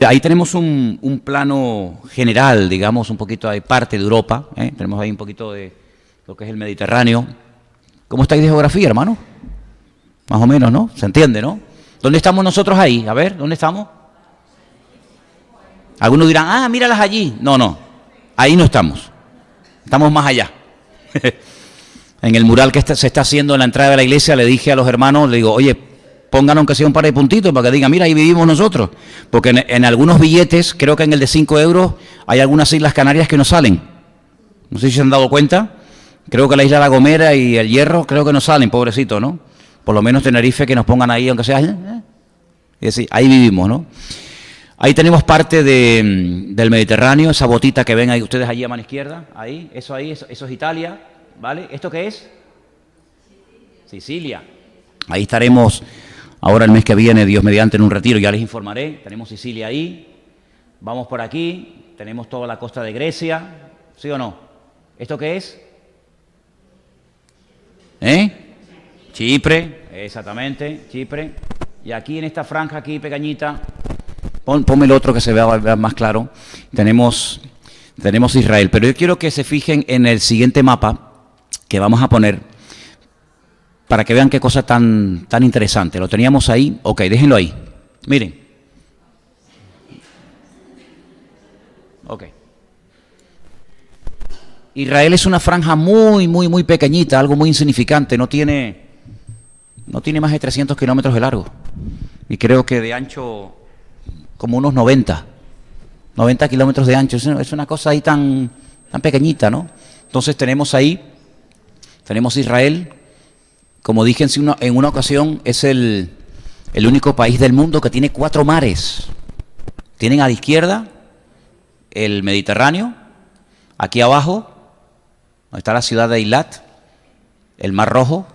Ahí tenemos un plano general, digamos, un poquito de parte de Europa, ¿eh? Tenemos ahí un poquito de lo que es el Mediterráneo. ¿Cómo estáis de geografía, hermano? Más o menos, ¿no? ¿Se entiende, no? ¿Dónde estamos nosotros ahí? A ver, ¿dónde estamos? Algunos dirán, ah, míralas allí. No, no, ahí no estamos. Estamos más allá. En el mural que se está haciendo en la entrada de la iglesia, le dije a los hermanos, le digo, oye, pongan aunque sea un par de puntitos para que digan, mira, ahí vivimos nosotros. Porque en algunos billetes, creo que en el de 5 euros, hay algunas islas Canarias que no salen. No sé si se han dado cuenta. Creo que la isla La Gomera y el Hierro, creo que no salen, pobrecito, ¿no? Por lo menos Tenerife, que nos pongan ahí, aunque sea... Es decir, ahí vivimos, ¿no? Ahí tenemos parte del Mediterráneo, esa botita que ven ahí ustedes allí a mano izquierda. Ahí, eso es Italia, ¿vale? ¿Esto qué es? Sicilia. Ahí estaremos... Ahora el mes que viene, Dios mediante, en un retiro, ya les informaré. Tenemos Sicilia ahí, vamos por aquí, tenemos toda la costa de Grecia, ¿sí o no? ¿Esto qué es? Chipre, exactamente, Chipre. Y aquí en esta franja aquí pequeñita, ponme el otro que se vea más claro, tenemos Israel. Pero yo quiero que se fijen en el siguiente mapa que vamos a poner, para que vean qué cosa tan interesante. Lo teníamos ahí. Ok, déjenlo ahí. Miren. Ok. Israel es una franja muy pequeñita, algo muy insignificante. No tiene más de 300 kilómetros de largo. Y creo que de ancho como unos 90 kilómetros de ancho. Es una cosa ahí tan pequeñita, ¿no? Entonces tenemos Israel. Como dije en una ocasión, es el único país del mundo que tiene 4 mares. Tienen a la izquierda el Mediterráneo, aquí abajo, donde está la ciudad de Eilat, el Mar Rojo,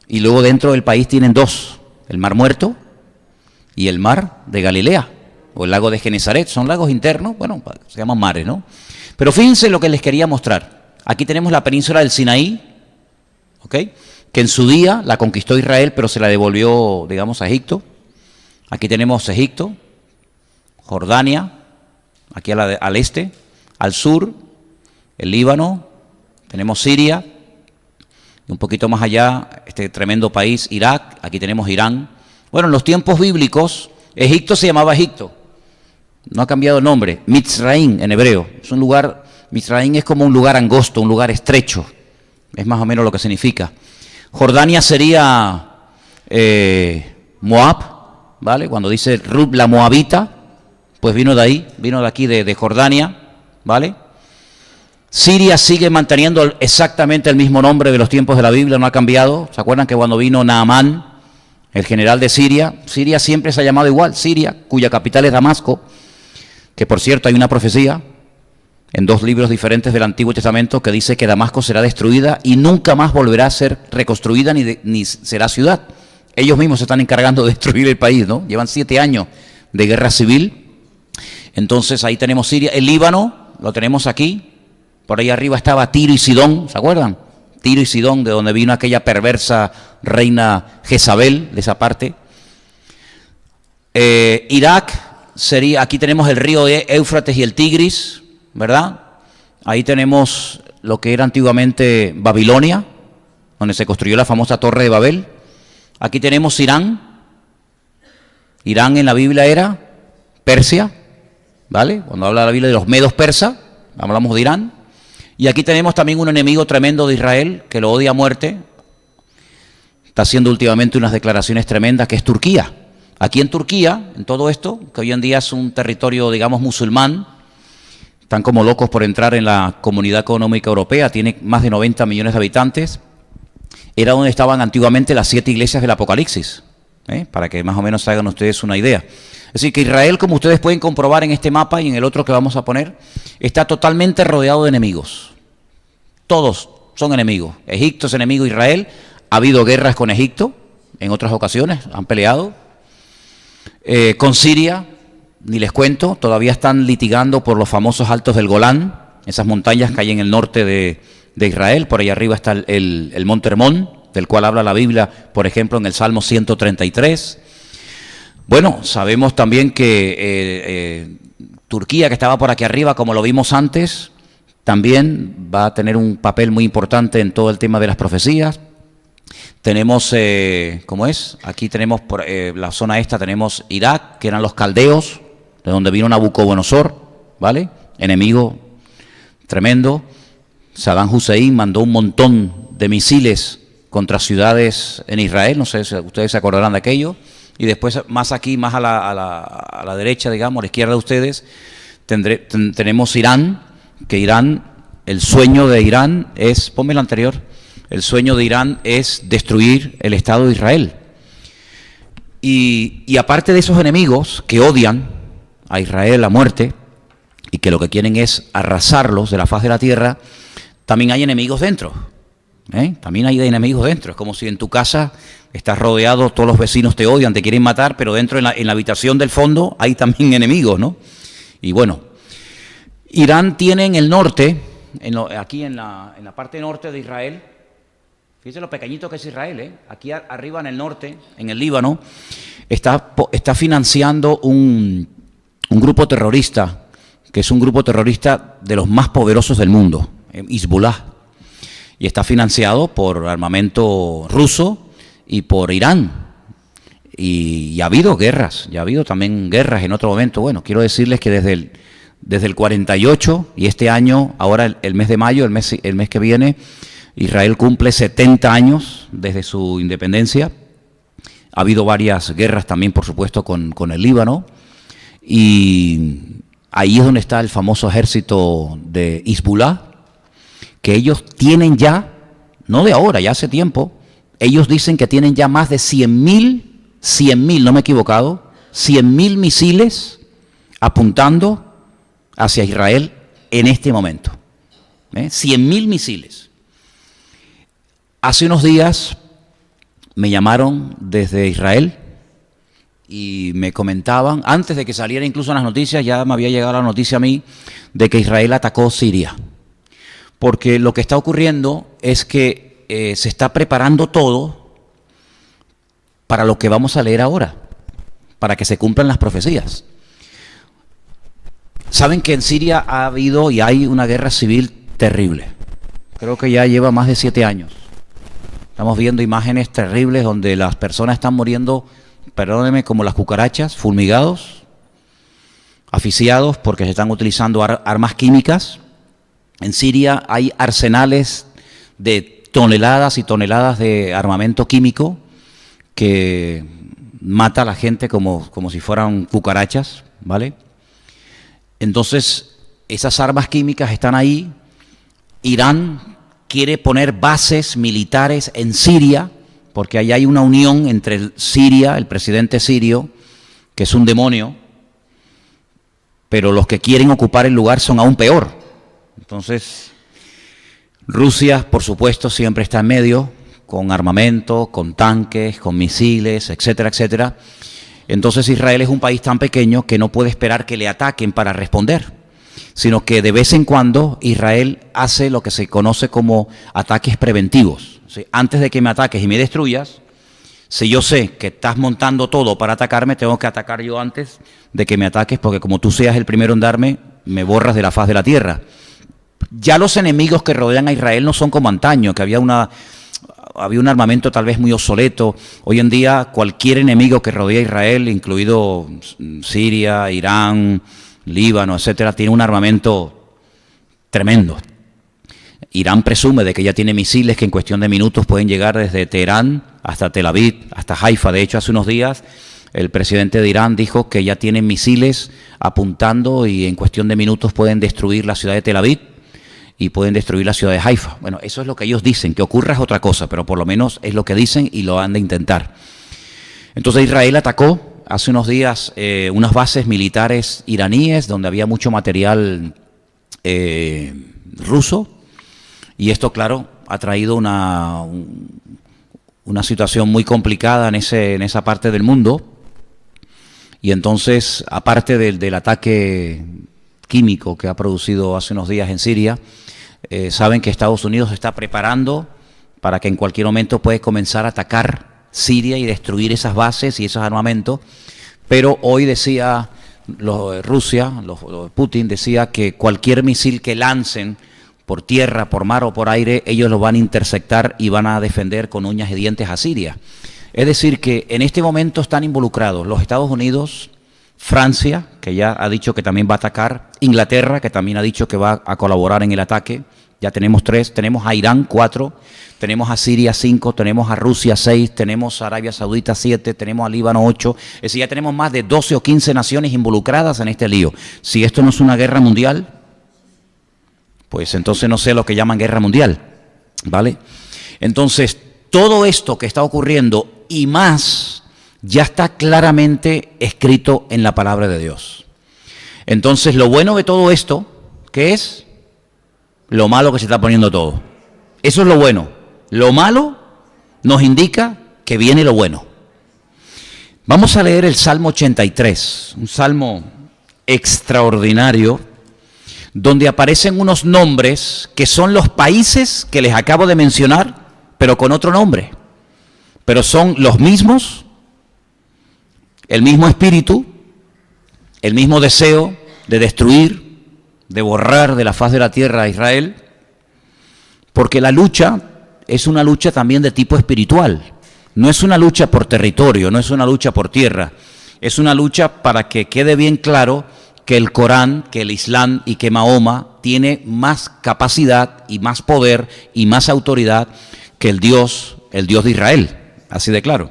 y luego dentro del país tienen 2, el Mar Muerto y el Mar de Galilea, o el lago de Genesaret. Son lagos internos, bueno, se llaman mares, ¿no? Pero fíjense lo que les quería mostrar. Aquí tenemos la península del Sinaí, ¿ok?, que en su día la conquistó Israel, pero se la devolvió, digamos, a Egipto. Aquí tenemos Egipto, Jordania, aquí al este, al sur, el Líbano, tenemos Siria, y un poquito más allá, este tremendo país, Irak, aquí tenemos Irán. Bueno, en los tiempos bíblicos, Egipto se llamaba Egipto, no ha cambiado el nombre, Mitzraim en hebreo, es un lugar, Mitzraim es como un lugar angosto, un lugar estrecho, es más o menos lo que significa. Jordania sería Moab, ¿vale? Cuando dice Rub la Moabita, pues vino de ahí, vino de aquí, de Jordania, ¿vale? Siria sigue manteniendo exactamente el mismo nombre de los tiempos de la Biblia, no ha cambiado. ¿Se acuerdan que cuando vino Naamán, el general de Siria, Siria siempre se ha llamado igual, Siria, cuya capital es Damasco, que por cierto hay una profecía en 2 libros diferentes del Antiguo Testamento que dice que Damasco será destruida y nunca más volverá a ser reconstruida ni será ciudad. Ellos mismos se están encargando de destruir el país, ¿no? Llevan 7 años de guerra civil. Entonces ahí tenemos Siria. El Líbano lo tenemos aquí. Por ahí arriba estaba Tiro y Sidón, ¿se acuerdan? Tiro y Sidón, de donde vino aquella perversa reina Jezabel, de esa parte. Irak sería, aquí tenemos el río Éufrates y el Tigris, ¿verdad? Ahí tenemos lo que era antiguamente Babilonia, donde se construyó la famosa Torre de Babel. Aquí tenemos Irán. Irán en la Biblia era Persia, ¿vale? Cuando habla la Biblia de los medos persas, hablamos de Irán. Y aquí tenemos también un enemigo tremendo de Israel, que lo odia a muerte. Está haciendo últimamente unas declaraciones tremendas, que es Turquía. Aquí en Turquía, en todo esto, que hoy en día es un territorio, digamos, musulmán, están como locos por entrar en la Comunidad Económica Europea, tiene más de 90 millones de habitantes. Era donde estaban antiguamente las 7 iglesias del Apocalipsis, para que más o menos hagan ustedes una idea. Es decir, que Israel, como ustedes pueden comprobar en este mapa y en el otro que vamos a poner, está totalmente rodeado de enemigos. Todos son enemigos. Egipto es enemigo de Israel, ha habido guerras con Egipto, en otras ocasiones, han peleado. Con Siria, ni les cuento, todavía están litigando por los famosos Altos del Golán, esas montañas que hay en el norte de Israel. Por ahí arriba está el Monte Hermón, del cual habla la Biblia, por ejemplo, en el Salmo 133. Bueno, sabemos también que Turquía, que estaba por aquí arriba, como lo vimos antes, también va a tener un papel muy importante en todo el tema de las profecías. Tenemos, ¿cómo es? Aquí tenemos, por la zona esta, tenemos Irak, que eran los caldeos, de donde vino Nabucodonosor, ¿vale? Enemigo tremendo. Saddam Hussein mandó un montón de misiles contra ciudades en Israel, no sé si ustedes se acordarán de aquello. Y después, más aquí, más a la derecha, digamos, a la izquierda de ustedes, tenemos Irán, que Irán, el sueño de Irán es, ponme el anterior, el sueño de Irán es destruir el Estado de Israel. Y aparte de esos enemigos que odian a Israel a muerte y que lo que quieren es arrasarlos de la faz de la tierra, también hay enemigos dentro. También hay enemigos dentro. Es como si en tu casa estás rodeado, todos los vecinos te odian, te quieren matar, pero dentro en la habitación del fondo hay también enemigos, ¿no? Y bueno, Irán tiene en el norte, aquí en la parte norte de Israel, fíjense lo pequeñito que es Israel, aquí arriba en el norte, en el Líbano, está financiando un grupo terrorista, que es un grupo terrorista de los más poderosos del mundo, Hezbollah, y está financiado por armamento ruso y por Irán. Y ha habido guerras, ya ha habido también guerras en otro momento. Bueno, quiero decirles que desde el 48 y este año, ahora el mes de mayo, el mes que viene, Israel cumple 70 años desde su independencia. Ha habido varias guerras también, por supuesto, con el Líbano. Y ahí es donde está el famoso ejército de Hezbollah, que ellos tienen ya, no de ahora, ya hace tiempo, ellos dicen que tienen ya más de 100.000, no me he equivocado, 100.000 misiles apuntando hacia Israel en este momento. 100.000 misiles. Hace unos días me llamaron desde Israel y me comentaban, antes de que saliera incluso en las noticias, ya me había llegado la noticia a mí de que Israel atacó Siria. Porque lo que está ocurriendo es que se está preparando todo para lo que vamos a leer ahora, para que se cumplan las profecías. Saben que en Siria ha habido y hay una guerra civil terrible. Creo que ya lleva más de 7 años. Estamos viendo imágenes terribles donde las personas están muriendo, perdónenme, como las cucarachas, fulmigados, asfixiados porque se están utilizando armas químicas. En Siria hay arsenales de toneladas y toneladas de armamento químico que mata a la gente como si fueran cucarachas, ¿vale? Entonces, esas armas químicas están ahí. Irán quiere poner bases militares en Siria, porque ahí hay una unión entre Siria, el presidente sirio, que es un demonio, pero los que quieren ocupar el lugar son aún peor. Entonces, Rusia, por supuesto, siempre está en medio, con armamento, con tanques, con misiles, etcétera, etcétera. Entonces Israel es un país tan pequeño que no puede esperar que le ataquen para responder, sino que de vez en cuando Israel hace lo que se conoce como ataques preventivos. ¿Sí? Antes de que me ataques y me destruyas, si yo sé que estás montando todo para atacarme, tengo que atacar yo antes de que me ataques, porque como tú seas el primero en darme, me borras de la faz de la tierra. Ya los enemigos que rodean a Israel no son como antaño, que había un armamento tal vez muy obsoleto. Hoy en día cualquier enemigo que rodea a Israel, incluido Siria, Irán, Líbano, etcétera, tiene un armamento tremendo. Irán presume de que ya tiene misiles que en cuestión de minutos pueden llegar desde Teherán hasta Tel Aviv, hasta Haifa. De hecho, hace unos días el presidente de Irán dijo que ya tienen misiles apuntando y en cuestión de minutos pueden destruir la ciudad de Tel Aviv y pueden destruir la ciudad de Haifa. Bueno, eso es lo que ellos dicen, que ocurra es otra cosa, pero por lo menos es lo que dicen y lo han de intentar. Entonces Israel atacó hace unos días unas bases militares iraníes donde había mucho material ruso, y esto, claro, ha traído una situación muy complicada en esa parte del mundo. Y entonces, aparte del ataque químico que ha producido hace unos días en Siria, saben que Estados Unidos se está preparando para que en cualquier momento puede comenzar a atacar Siria y destruir esas bases y esos armamentos, pero hoy decía Rusia, Putin decía que cualquier misil que lancen por tierra, por mar o por aire, ellos lo van a interceptar y van a defender con uñas y dientes a Siria. Es decir, que en este momento están involucrados los Estados Unidos, Francia, que ya ha dicho que también va a atacar, Inglaterra, que también ha dicho que va a colaborar en el ataque. Ya tenemos 3, tenemos a Irán 4, tenemos a Siria 5, tenemos a Rusia 6, tenemos a Arabia Saudita 7, tenemos a Líbano 8. Es decir, ya tenemos más de 12 o 15 naciones involucradas en este lío. Si esto no es una guerra mundial, pues entonces no sé lo que llaman guerra mundial, ¿vale? Entonces, todo esto que está ocurriendo y más, ya está claramente escrito en la palabra de Dios. Entonces, lo bueno de todo esto, ¿qué es? Lo malo que se está poniendo todo. Eso es lo bueno. Lo malo nos indica que viene lo bueno. Vamos a leer el Salmo 83, un salmo extraordinario, donde aparecen unos nombres que son los países que les acabo de mencionar, pero con otro nombre. Pero son los mismos, el mismo espíritu, el mismo deseo de destruir, de borrar de la faz de la tierra a Israel, porque la lucha es una lucha también de tipo espiritual. No es una lucha por territorio, no es una lucha por tierra, es una lucha para que quede bien claro que el Corán, que el Islam y que Mahoma tiene más capacidad y más poder y más autoridad que el Dios de Israel, así de claro.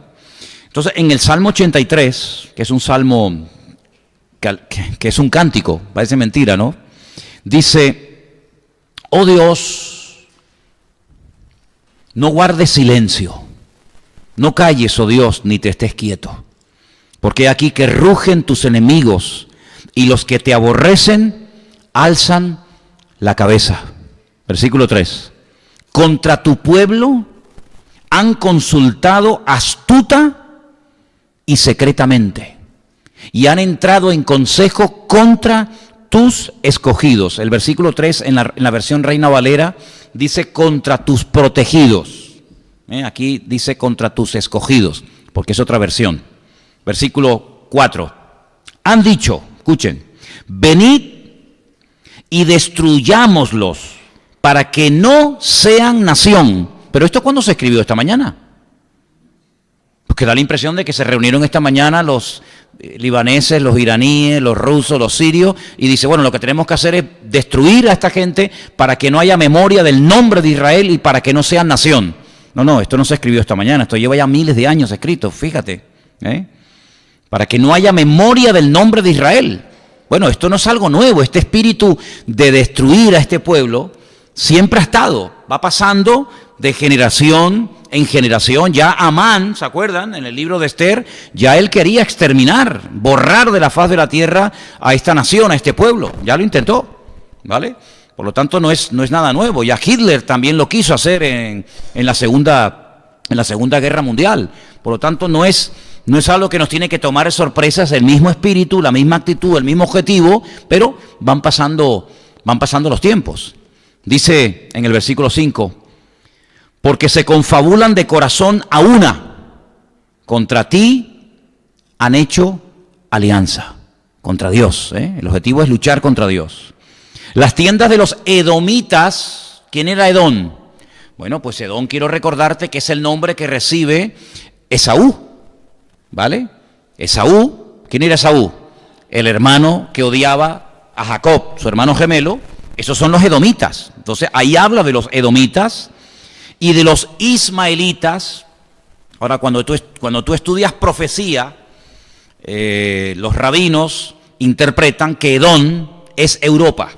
Entonces, en el Salmo 83, que es un salmo que es un cántico, parece mentira, ¿no? Dice: oh Dios, no guardes silencio, no calles, oh Dios, ni te estés quieto, porque aquí que rugen tus enemigos y los que te aborrecen alzan la cabeza. Versículo 3. Contra tu pueblo han consultado astuta y secretamente, y han entrado en consejo contra tus escogidos. El versículo 3 en la versión Reina Valera dice contra tus protegidos. Aquí dice contra tus escogidos, porque es otra versión. Versículo 4. Han dicho, escuchen, venid y destruyámoslos para que no sean nación. Pero ¿esto cuándo se escribió? ¿Esta mañana? Porque da la impresión de que se reunieron esta mañana los libaneses, los iraníes, los rusos, los sirios, y dice, bueno, lo que tenemos que hacer es destruir a esta gente para que no haya memoria del nombre de Israel y para que no sean nación. No, esto no se escribió esta mañana, esto lleva ya miles de años escrito, fíjate, para que no haya memoria del nombre de Israel. Bueno, esto no es algo nuevo, este espíritu de destruir a este pueblo siempre ha estado, va pasando de generación en generación. Ya Amán, ¿se acuerdan? En el libro de Esther, ya él quería exterminar, borrar de la faz de la tierra a esta nación, a este pueblo, ya lo intentó, ¿vale? Por lo tanto no es nada nuevo. Ya Hitler también lo quiso hacer en la Segunda Guerra Mundial. Por lo tanto no es algo que nos tiene que tomar de sorpresa, es el mismo espíritu, la misma actitud, el mismo objetivo, pero van pasando los tiempos. Dice en el versículo 5, porque se confabulan de corazón a una, contra ti han hecho alianza, contra Dios, El objetivo es luchar contra Dios. Las tiendas de los edomitas, ¿quién era Edom? Bueno, pues Edom, quiero recordarte que es el nombre que recibe Esaú, ¿vale? Esaú, ¿quién era Esaú? El hermano que odiaba a Jacob, su hermano gemelo. Esos son los edomitas. Entonces, ahí habla de los edomitas y de los ismaelitas. Ahora, cuando tú estudias profecía, los rabinos interpretan que Edom es Europa,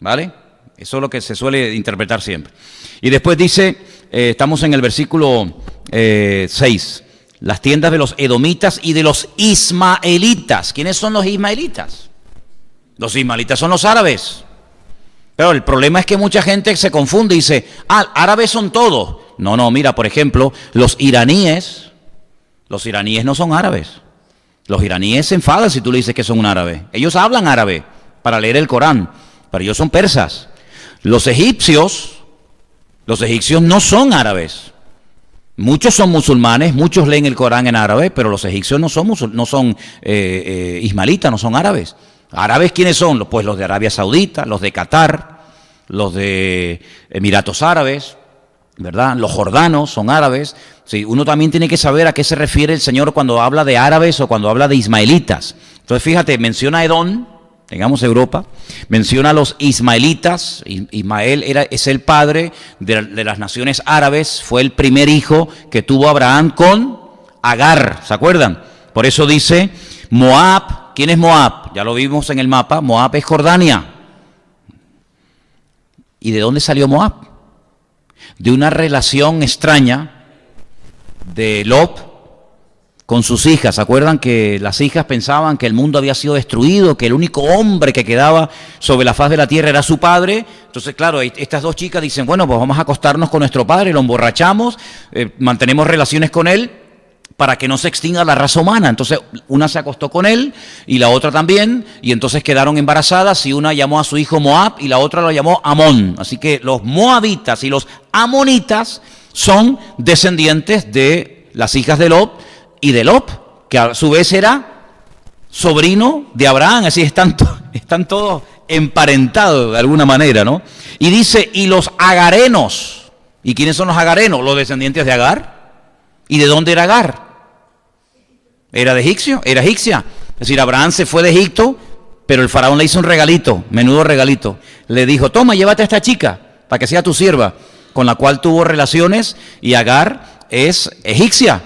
¿vale? Eso es lo que se suele interpretar siempre. Y después dice, estamos en el versículo 6, las tiendas de los edomitas y de los ismaelitas. ¿Quiénes son los ismaelitas? Los ismaelitas son los árabes. Pero el problema es que mucha gente se confunde y dice, árabes son todos. No, mira, por ejemplo, los iraníes no son árabes. Los iraníes se enfadan si tú le dices que son un árabe. Ellos hablan árabe para leer el Corán, pero ellos son persas. Los egipcios no son árabes. Muchos son musulmanes, muchos leen el Corán en árabe, pero los egipcios no son ismaelitas, no son árabes. ¿Árabes quiénes son? Pues los de Arabia Saudita, los de Qatar, los de Emiratos Árabes, ¿verdad? Los jordanos son árabes. Sí, uno también tiene que saber a qué se refiere el Señor cuando habla de árabes o cuando habla de ismaelitas. Entonces, fíjate, menciona a Edom, digamos Europa, menciona a los ismaelitas. Ismael es el padre de las naciones árabes, fue el primer hijo que tuvo Abraham con Agar, ¿se acuerdan? Por eso dice Moab. ¿Quién es Moab? Ya lo vimos en el mapa. Moab es Jordania. ¿Y de dónde salió Moab? De una relación extraña de Lot con sus hijas. ¿Se acuerdan que las hijas pensaban que el mundo había sido destruido, que el único hombre que quedaba sobre la faz de la tierra era su padre? Entonces, claro, estas dos chicas dicen, bueno, pues vamos a acostarnos con nuestro padre, lo emborrachamos, mantenemos relaciones con él para que no se extinga la raza humana. Entonces, una se acostó con él y la otra también, y entonces quedaron embarazadas, y una llamó a su hijo Moab y la otra lo llamó Amón. Así que los moabitas y los amonitas son descendientes de las hijas de Lot y de Lot, que a su vez era sobrino de Abraham. Así están todos emparentados de alguna manera, ¿no? Y dice, y los agarenos. ¿Y quiénes son los agarenos? Los descendientes de Agar. ¿Y de dónde era Agar? Era egipcia. Es decir, Abraham se fue de Egipto, pero el faraón le hizo un regalito, menudo regalito. Le dijo, toma, llévate a esta chica para que sea tu sierva, con la cual tuvo relaciones, y Agar es egipcia,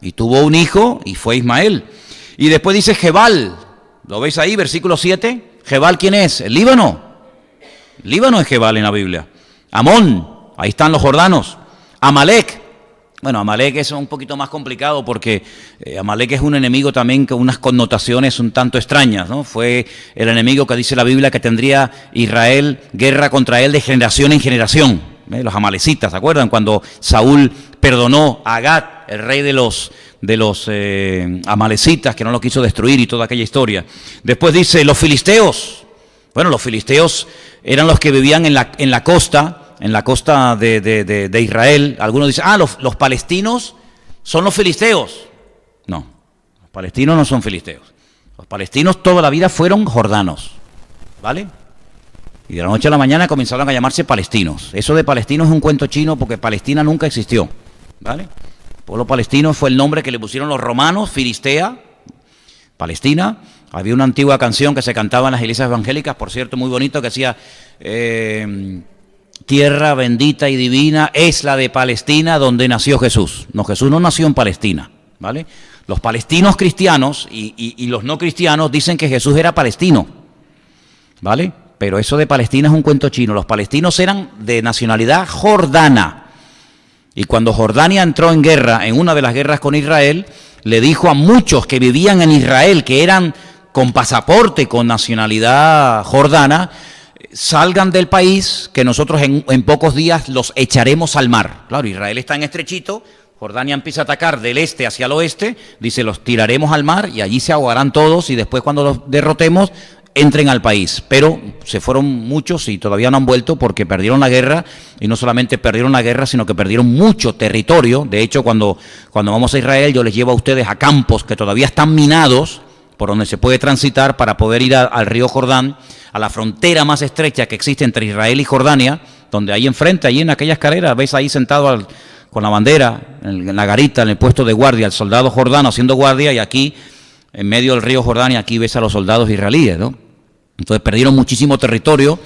y tuvo un hijo, y fue Ismael. Y después dice Jebal, ¿lo veis ahí, versículo 7? Jebal, ¿quién es? El Líbano. El Líbano es Jebal en la Biblia. Amón, ahí están los jordanos. Amalek. Bueno, Amalek es un poquito más complicado porque Amalek es un enemigo también con unas connotaciones un tanto extrañas, ¿no? Fue el enemigo que dice la Biblia que tendría Israel guerra contra él de generación en generación. Los amalecitas, ¿se acuerdan? Cuando Saúl perdonó a Agag, el rey de los amalecitas, que no lo quiso destruir, y toda aquella historia. Después dice los filisteos. Bueno, los filisteos eran los que vivían en la costa de Israel. Algunos dicen, los palestinos son los filisteos. No, los palestinos no son filisteos. Los palestinos toda la vida fueron jordanos, ¿vale? Y de la noche a la mañana comenzaron a llamarse palestinos. Eso de palestinos es un cuento chino porque Palestina nunca existió, ¿vale? El pueblo palestino fue el nombre que le pusieron los romanos, Filistea, Palestina. Había una antigua canción que se cantaba en las iglesias evangélicas, por cierto, muy bonito, que decía... tierra bendita y divina es la de Palestina donde nació Jesús. No, Jesús no nació en Palestina, ¿vale? Los palestinos cristianos y los no cristianos dicen que Jesús era palestino, ¿vale? Pero eso de Palestina es un cuento chino. Los palestinos eran de nacionalidad jordana. Y cuando Jordania entró en guerra, en una de las guerras con Israel, le dijo a muchos que vivían en Israel, que eran con pasaporte, con nacionalidad jordana, salgan del país, que nosotros en pocos días los echaremos al mar. Claro, Israel está en estrechito, Jordania empieza a atacar del este hacia el oeste, dice, los tiraremos al mar y allí se ahogarán todos, y después cuando los derrotemos, entren al país. Pero se fueron muchos y todavía no han vuelto porque perdieron la guerra, y no solamente perdieron la guerra, sino que perdieron mucho territorio. De hecho, cuando vamos a Israel, yo les llevo a ustedes a campos que todavía están minados, por donde se puede transitar para poder ir al río Jordán, a la frontera más estrecha que existe entre Israel y Jordania, donde ahí enfrente, ahí en aquella escalera, ves ahí sentado con la bandera, en la garita, en el puesto de guardia, el soldado jordano haciendo guardia, y aquí, en medio del río Jordán, y aquí ves a los soldados israelíes, ¿no? Entonces perdieron muchísimo territorio,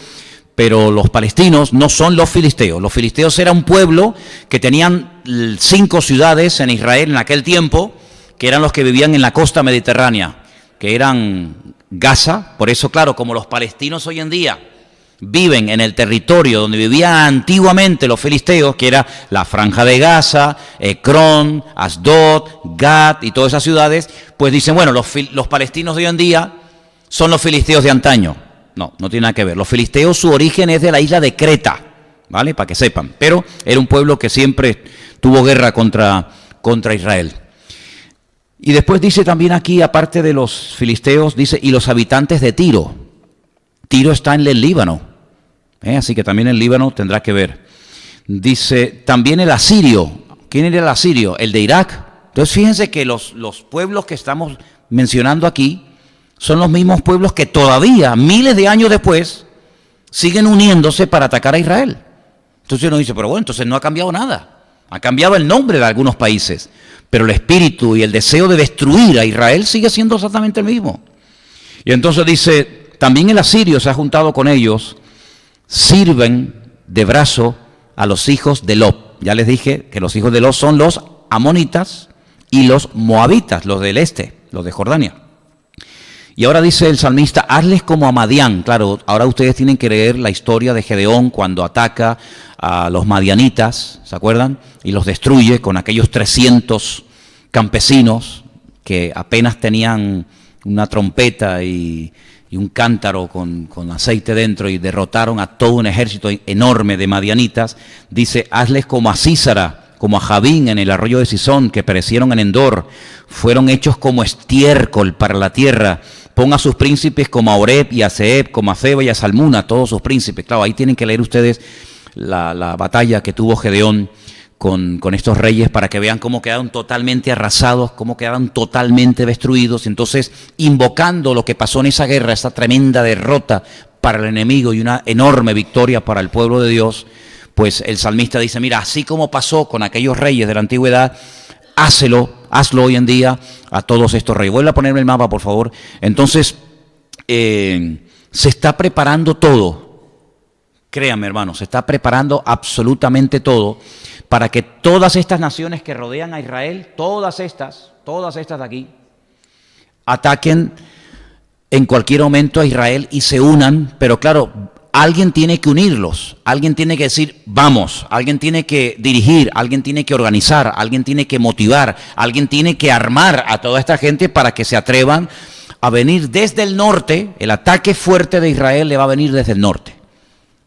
pero los palestinos no son los filisteos. Los filisteos era un pueblo que tenían 5 ciudades en Israel en aquel tiempo, que eran los que vivían en la costa mediterránea, que eran Gaza. Por eso, claro, como los palestinos hoy en día viven en el territorio donde vivían antiguamente los filisteos, que era la Franja de Gaza, Ecrón, Asdod, Gat y todas esas ciudades, pues dicen, bueno, los palestinos de hoy en día son los filisteos de antaño. No, no tiene nada que ver. Los filisteos, su origen es de la isla de Creta, ¿vale? Para que sepan. Pero era un pueblo que siempre tuvo guerra contra Israel. Y después dice también aquí, aparte de los filisteos, dice, y los habitantes de Tiro. Tiro está en el Líbano, así que también el Líbano tendrá que ver. Dice, también el asirio, ¿Quién era el asirio? El de Irak. Entonces fíjense que los pueblos que estamos mencionando aquí son los mismos pueblos que todavía, miles de años después, siguen uniéndose para atacar a Israel. Entonces uno dice, pero bueno, entonces no ha cambiado nada. Ha cambiado el nombre de algunos países, pero el espíritu y el deseo de destruir a Israel sigue siendo exactamente el mismo. Y entonces dice, también el asirio se ha juntado con ellos, sirven de brazo a los hijos de Lot. Ya les dije que los hijos de Lot son los amonitas y los moabitas, los del este, los de Jordania. Y ahora dice el salmista, hazles como a Madián. Claro, ahora ustedes tienen que leer la historia de Gedeón cuando ataca a los madianitas, ¿se acuerdan? Y los destruye con aquellos 300 campesinos que apenas tenían una trompeta y un cántaro con aceite dentro y derrotaron a todo un ejército enorme de madianitas. Dice, hazles como a Sísara, como a Jabín en el arroyo de Sisón, que perecieron en Endor, fueron hechos como estiércol para la tierra. Pon a sus príncipes como a Oreb y a Zeeb, como a Zeba y a Salmuna, todos sus príncipes. Claro, ahí tienen que leer ustedes la batalla que tuvo Gedeón con estos reyes para que vean cómo quedaron totalmente arrasados, cómo quedaron totalmente destruidos. Entonces, invocando lo que pasó en esa guerra, esa tremenda derrota para el enemigo y una enorme victoria para el pueblo de Dios, pues el salmista dice, mira, así como pasó con aquellos reyes de la antigüedad, hazlo hoy en día a todos estos reyes. Vuelve a ponerme el mapa, por favor. Entonces, se está preparando todo. Créanme, hermanos, se está preparando absolutamente todo para que todas estas naciones que rodean a Israel, todas estas de aquí, ataquen en cualquier momento a Israel y se unan, pero claro, alguien tiene que unirlos, alguien tiene que decir, vamos, alguien tiene que dirigir, alguien tiene que organizar, alguien tiene que motivar, alguien tiene que armar a toda esta gente para que se atrevan a venir desde el norte. El ataque fuerte de Israel le va a venir desde el norte,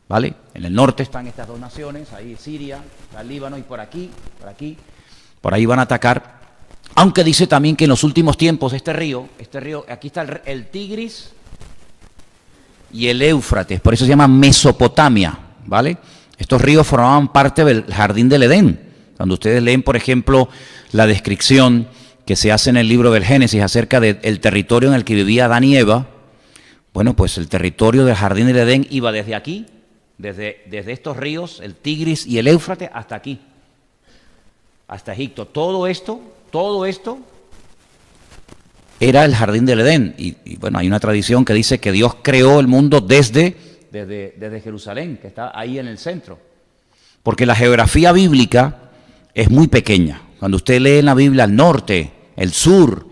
¿vale? En el norte están estas dos naciones, ahí Siria, el Líbano y por aquí, por ahí van a atacar. Aunque dice también que en los últimos tiempos este río, aquí está el Tigris y el Éufrates, por eso se llama Mesopotamia, ¿vale? Estos ríos formaban parte del jardín del Edén. Cuando ustedes leen, por ejemplo, la descripción que se hace en el libro del Génesis acerca del territorio en el que vivía Adán y Eva, bueno, pues el territorio del jardín del Edén iba desde aquí, desde estos ríos, el Tigris y el Éufrates, hasta aquí, hasta Egipto. Todo esto era el jardín del Edén. Y bueno, hay una tradición que dice que Dios creó el mundo desde Jerusalén, que está ahí en el centro. Porque la geografía bíblica es muy pequeña. Cuando usted lee en la Biblia el norte, el sur,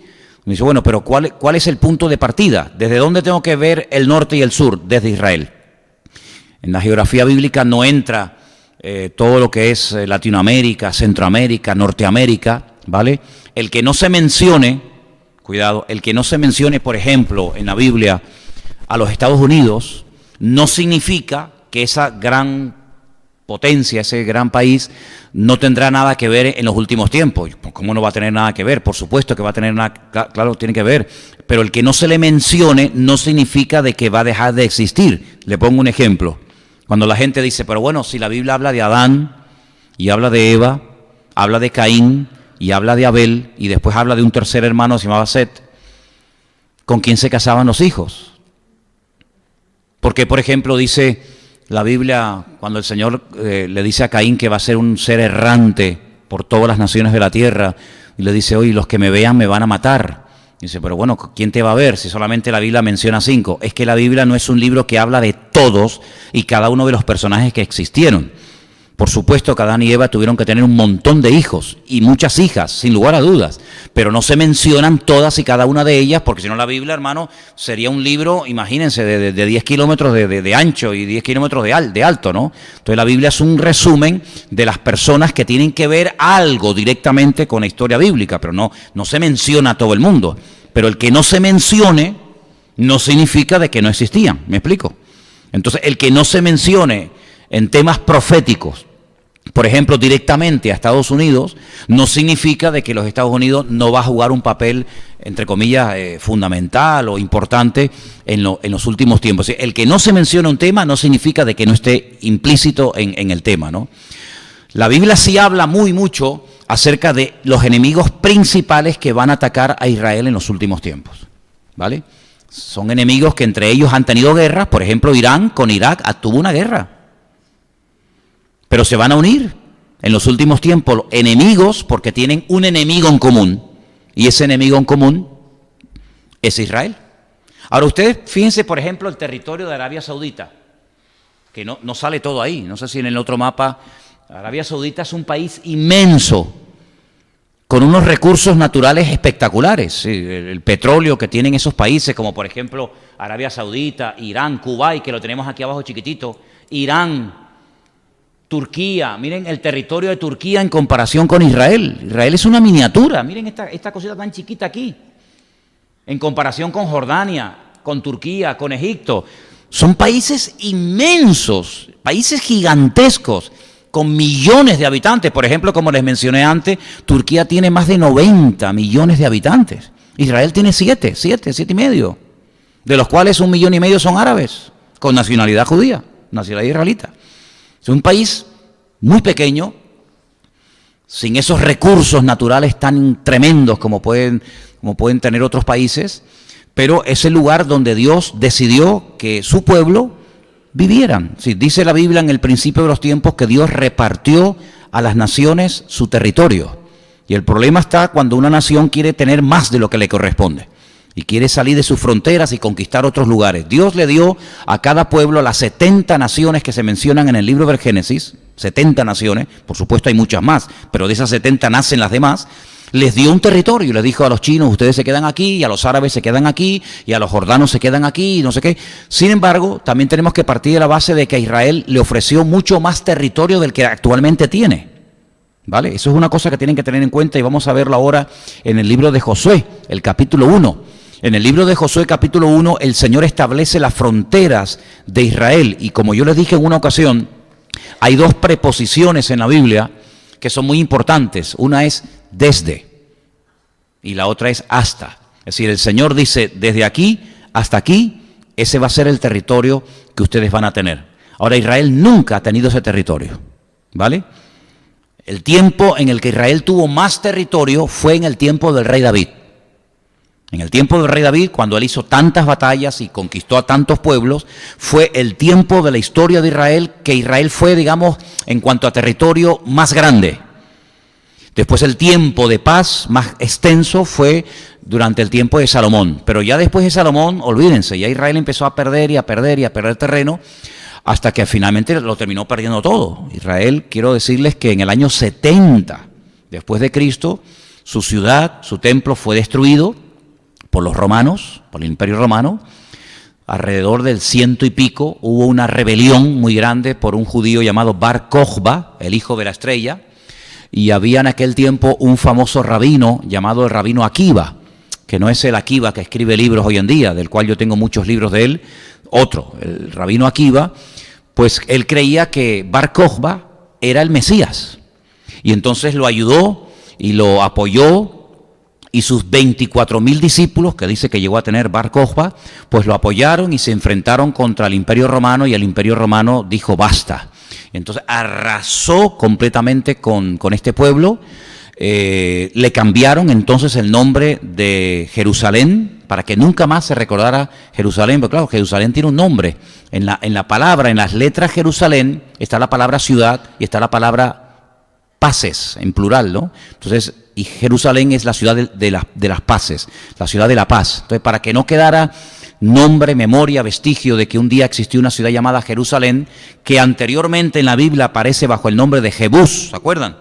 dice, bueno, pero ¿cuál es el punto de partida? ¿Desde dónde tengo que ver el norte y el sur? Desde Israel. En la geografía bíblica no entra todo lo que es Latinoamérica, Centroamérica, Norteamérica, ¿vale? El que no se mencione, cuidado, el que no se mencione, por ejemplo, en la Biblia a los Estados Unidos, no significa que esa gran potencia, ese gran país, no tendrá nada que ver en los últimos tiempos. ¿Cómo no va a tener nada que ver? Por supuesto que va a tener nada, claro, tiene que ver, pero el que no se le mencione no significa de que va a dejar de existir. Le pongo un ejemplo. Cuando la gente dice, pero bueno, si la Biblia habla de Adán, y habla de Eva, habla de Caín, y habla de Abel, y después habla de un tercer hermano que se llamaba Set, ¿con quién se casaban los hijos? Porque, por ejemplo, dice la Biblia, cuando el Señor le dice a Caín que va a ser un ser errante por todas las naciones de la tierra, y le dice, oye, los que me vean me van a matar. Dice, pero bueno, ¿quién te va a ver si solamente la Biblia menciona 5? Es que la Biblia no es un libro que habla de todos y cada uno de los personajes que existieron. Por supuesto que Adán y Eva tuvieron que tener un montón de hijos y muchas hijas, sin lugar a dudas, pero no se mencionan todas y cada una de ellas, porque si no la Biblia, hermano, sería un libro, imagínense, de 10 kilómetros de ancho y 10 kilómetros de alto, ¿no? Entonces la Biblia es un resumen de las personas que tienen que ver algo directamente con la historia bíblica, pero no se menciona a todo el mundo. Pero el que no se mencione no significa de que no existían, ¿me explico? Entonces el que no se mencione en temas proféticos, por ejemplo, directamente a Estados Unidos, no significa de que los Estados Unidos no va a jugar un papel, entre comillas, fundamental o importante en los últimos tiempos. El que no se menciona un tema no significa de que no esté implícito en el tema, ¿no? La Biblia sí habla mucho acerca de los enemigos principales que van a atacar a Israel en los últimos tiempos, ¿vale? Son enemigos que entre ellos han tenido guerras. Por ejemplo, Irán con Irak tuvo una guerra, pero se van a unir en los últimos tiempos enemigos porque tienen un enemigo en común, y ese enemigo en común es Israel. Ahora ustedes fíjense, por ejemplo, el territorio de Arabia Saudita, que no sale todo ahí. No sé si en el otro mapa. Arabia Saudita es un país inmenso, con unos recursos naturales espectaculares. Sí, el petróleo que tienen esos países, como por ejemplo Arabia Saudita, Irán, Kuwait, que lo tenemos aquí abajo chiquitito, Irán, Turquía. Miren el territorio de Turquía en comparación con Israel. Israel es una miniatura. Miren esta cosita tan chiquita aquí, en comparación con Jordania, con Turquía, con Egipto. Son países inmensos, países gigantescos, con millones de habitantes. Por ejemplo, como les mencioné antes, Turquía tiene más de 90 millones de habitantes. Israel tiene 7 y medio, de los cuales 1,5 millones son árabes, con nacionalidad judía, nacionalidad israelita. Es un país muy pequeño, sin esos recursos naturales tan tremendos como pueden tener otros países, pero es el lugar donde Dios decidió que su pueblo vivieran. Sí, dice la Biblia en el principio de los tiempos que Dios repartió a las naciones su territorio. Y el problema está cuando una nación quiere tener más de lo que le corresponde y quiere salir de sus fronteras y conquistar otros lugares. Dios le dio a cada pueblo las 70 naciones que se mencionan en el libro del Génesis, 70 naciones, por supuesto hay muchas más, pero de esas 70 nacen las demás. Les dio un territorio y les dijo a los chinos, ustedes se quedan aquí, y a los árabes se quedan aquí, y a los jordanos se quedan aquí, y no sé qué. Sin embargo, también tenemos que partir de la base de que a Israel le ofreció mucho más territorio del que actualmente tiene, ¿vale? Eso es una cosa que tienen que tener en cuenta, y vamos a verlo ahora en el libro de Josué, el capítulo 1. En el libro de Josué, capítulo 1, el Señor establece las fronteras de Israel, y como yo les dije en una ocasión, hay 2 preposiciones en la Biblia que son muy importantes. Una es desde y la otra es hasta. Es decir, el Señor dice desde aquí hasta aquí, ese va a ser el territorio que ustedes van a tener. Ahora, Israel nunca ha tenido ese territorio, ¿vale? El tiempo en el que Israel tuvo más territorio fue en el tiempo del rey David. En el tiempo del rey David, cuando él hizo tantas batallas y conquistó a tantos pueblos, fue el tiempo de la historia de Israel que Israel fue, digamos, en cuanto a territorio, más grande. Después el tiempo de paz más extenso fue durante el tiempo de Salomón. Pero ya después de Salomón, olvídense, ya Israel empezó a perder y a perder y a perder terreno, hasta que finalmente lo terminó perdiendo todo. Israel, quiero decirles que en el año 70 después de Cristo, su ciudad, su templo fue destruido por los romanos, por el Imperio Romano. Alrededor del 100 y pico hubo una rebelión muy grande por un judío llamado Bar Kokhba, el hijo de la estrella, y había en aquel tiempo un famoso rabino llamado el rabino Akiva, que no es el Akiva que escribe libros hoy en día, del cual yo tengo muchos libros de él, otro, el rabino Akiva, pues él creía que Bar Kokhba era el Mesías, y entonces lo ayudó y lo apoyó, y sus 24,000 discípulos, que dice que llegó a tener Bar Kokhba, pues lo apoyaron y se enfrentaron contra el Imperio Romano, y el Imperio Romano dijo basta. Entonces arrasó completamente con este pueblo. Le cambiaron entonces el nombre de Jerusalén para que nunca más se recordara Jerusalén, porque claro, Jerusalén tiene un nombre. En la palabra, en las letras Jerusalén, está la palabra ciudad y está la palabra paces, en plural, ¿no? Entonces, y Jerusalén es la ciudad de las paces, la ciudad de la paz. Entonces, para que no quedara nombre, memoria, vestigio de que un día existió una ciudad llamada Jerusalén, que anteriormente en la Biblia aparece bajo el nombre de Jebús, ¿se acuerdan?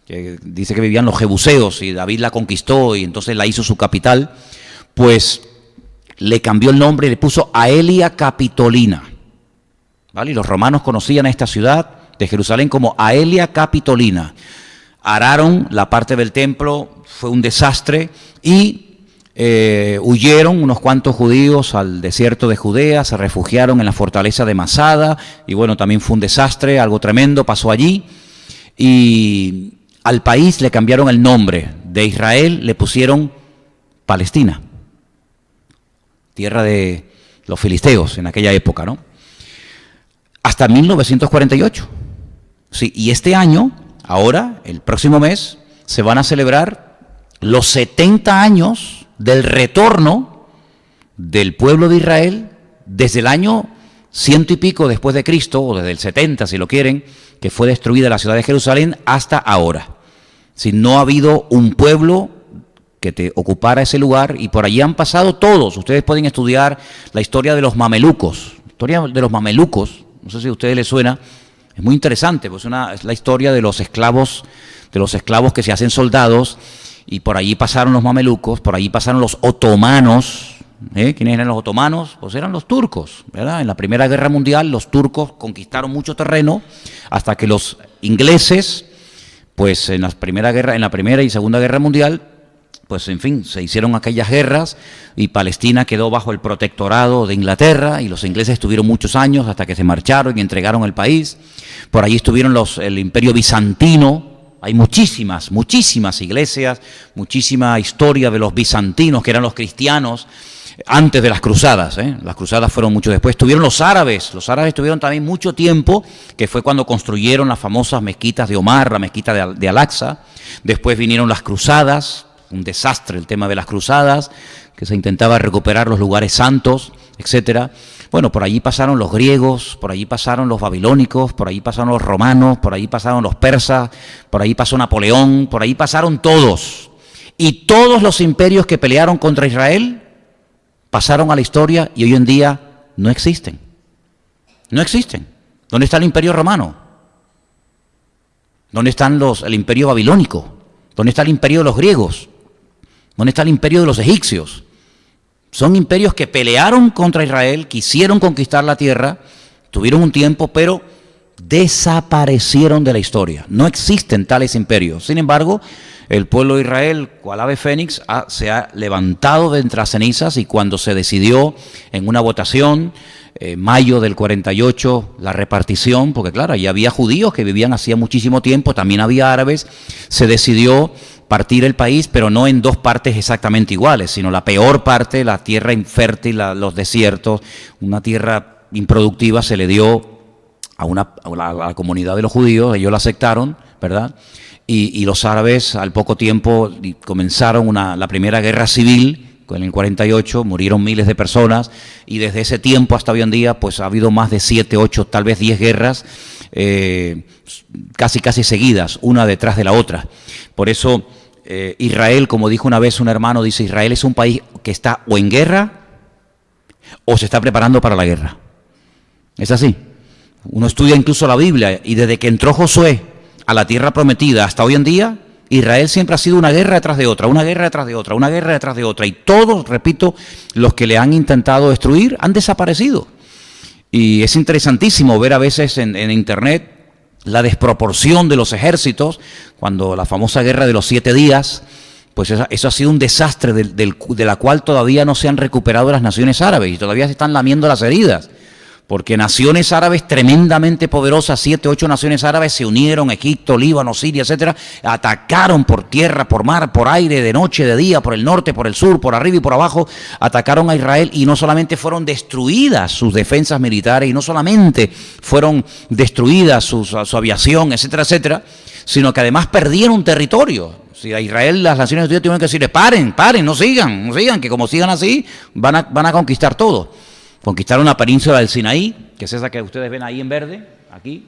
Que dice que vivían los jebuseos y David la conquistó y entonces la hizo su capital, pues le cambió el nombre y le puso Aelia Capitolina, ¿vale? Y los romanos conocían a esta ciudad de Jerusalén como Aelia Capitolina. Araron la parte del templo, fue un desastre, y huyeron unos cuantos judíos al desierto de Judea, se refugiaron en la fortaleza de Masada, y bueno, también fue un desastre, algo tremendo pasó allí, y al país le cambiaron el nombre, de Israel le pusieron Palestina, tierra de los filisteos en aquella época, ¿no? Hasta 1948. Sí, y este año, ahora, el próximo mes, se van a celebrar los 70 años del retorno del pueblo de Israel desde el año 100 y pico después de Cristo, o desde el 70 si lo quieren, que fue destruida la ciudad de Jerusalén, hasta ahora. Si no ha habido un pueblo que te ocupara ese lugar, y por allí han pasado todos. Ustedes pueden estudiar la historia de los mamelucos. La historia de los mamelucos, no sé si a ustedes les suena, es muy interesante, pues es la historia de los esclavos que se hacen soldados, y por allí pasaron los mamelucos, por allí pasaron los otomanos. ¿Quiénes eran los otomanos? Pues eran los turcos, ¿verdad? En la Primera Guerra Mundial los turcos conquistaron mucho terreno hasta que los ingleses, pues en la Primera y Segunda Guerra Mundial, pues en fin, se hicieron aquellas guerras y Palestina quedó bajo el protectorado de Inglaterra, y los ingleses estuvieron muchos años hasta que se marcharon y entregaron el país. Por allí estuvieron el Imperio Bizantino. Hay muchísimas iglesias, muchísima historia de los bizantinos, que eran los cristianos antes de las cruzadas. Las cruzadas fueron mucho después. Tuvieron los árabes tuvieron también mucho tiempo, que fue cuando construyeron las famosas mezquitas de Omar, la mezquita de Al-Aqsa. Después vinieron las cruzadas, un desastre el tema de las cruzadas, que se intentaba recuperar los lugares santos, etcétera. Bueno, por allí pasaron los griegos, por allí pasaron los babilónicos, por allí pasaron los romanos, por allí pasaron los persas, por allí pasó Napoleón, por allí pasaron todos. Y todos los imperios que pelearon contra Israel pasaron a la historia y hoy en día no existen. No existen. ¿Dónde está el imperio romano? ¿Dónde está el imperio babilónico? ¿Dónde está el imperio de los griegos? ¿Dónde está el imperio de los egipcios? Son imperios que pelearon contra Israel, quisieron conquistar la tierra, tuvieron un tiempo, pero desaparecieron de la historia. No existen tales imperios. Sin embargo, el pueblo de Israel, cual ave fénix, se ha levantado de entre las cenizas, y cuando se decidió en una votación, mayo del 48, la repartición, porque claro, allí había judíos que vivían hacía muchísimo tiempo, también había árabes, se decidió partir el país, pero no en dos partes exactamente iguales, sino la peor parte, la tierra infértil, los desiertos, una tierra improductiva, se le dio a la comunidad de los judíos, ellos la aceptaron, ¿verdad? Y los árabes al poco tiempo comenzaron la primera guerra civil. En el 48 murieron miles de personas, y desde ese tiempo hasta hoy en día pues ha habido más de 7, 8, tal vez 10 guerras casi seguidas, una detrás de la otra. Por eso Israel, como dijo una vez un hermano, dice: Israel es un país que está o en guerra o se está preparando para la guerra. Es así. Uno estudia incluso la Biblia, y desde que entró Josué a la tierra prometida hasta hoy en día, Israel siempre ha sido una guerra detrás de otra, una guerra detrás de otra, una guerra detrás de otra, y todos, repito, los que le han intentado destruir han desaparecido. Y es interesantísimo ver a veces en internet la desproporción de los ejércitos, cuando la famosa guerra de los 7 días, pues eso ha sido un desastre de la cual todavía no se han recuperado las naciones árabes, y todavía se están lamiendo las heridas. Porque naciones árabes tremendamente poderosas, 7, 8 naciones árabes se unieron, Egipto, Líbano, Siria, etcétera, atacaron por tierra, por mar, por aire, de noche, de día, por el norte, por el sur, por arriba y por abajo, atacaron a Israel, y no solamente fueron destruidas sus defensas militares, y no solamente fueron destruidas su aviación, etcétera, etcétera, sino que además perdieron territorio. Si a Israel las naciones unidas tuvieron que decirle: paren, no sigan, que como sigan así van a conquistar todo. Conquistaron la península del Sinaí, que es esa que ustedes ven ahí en verde, aquí,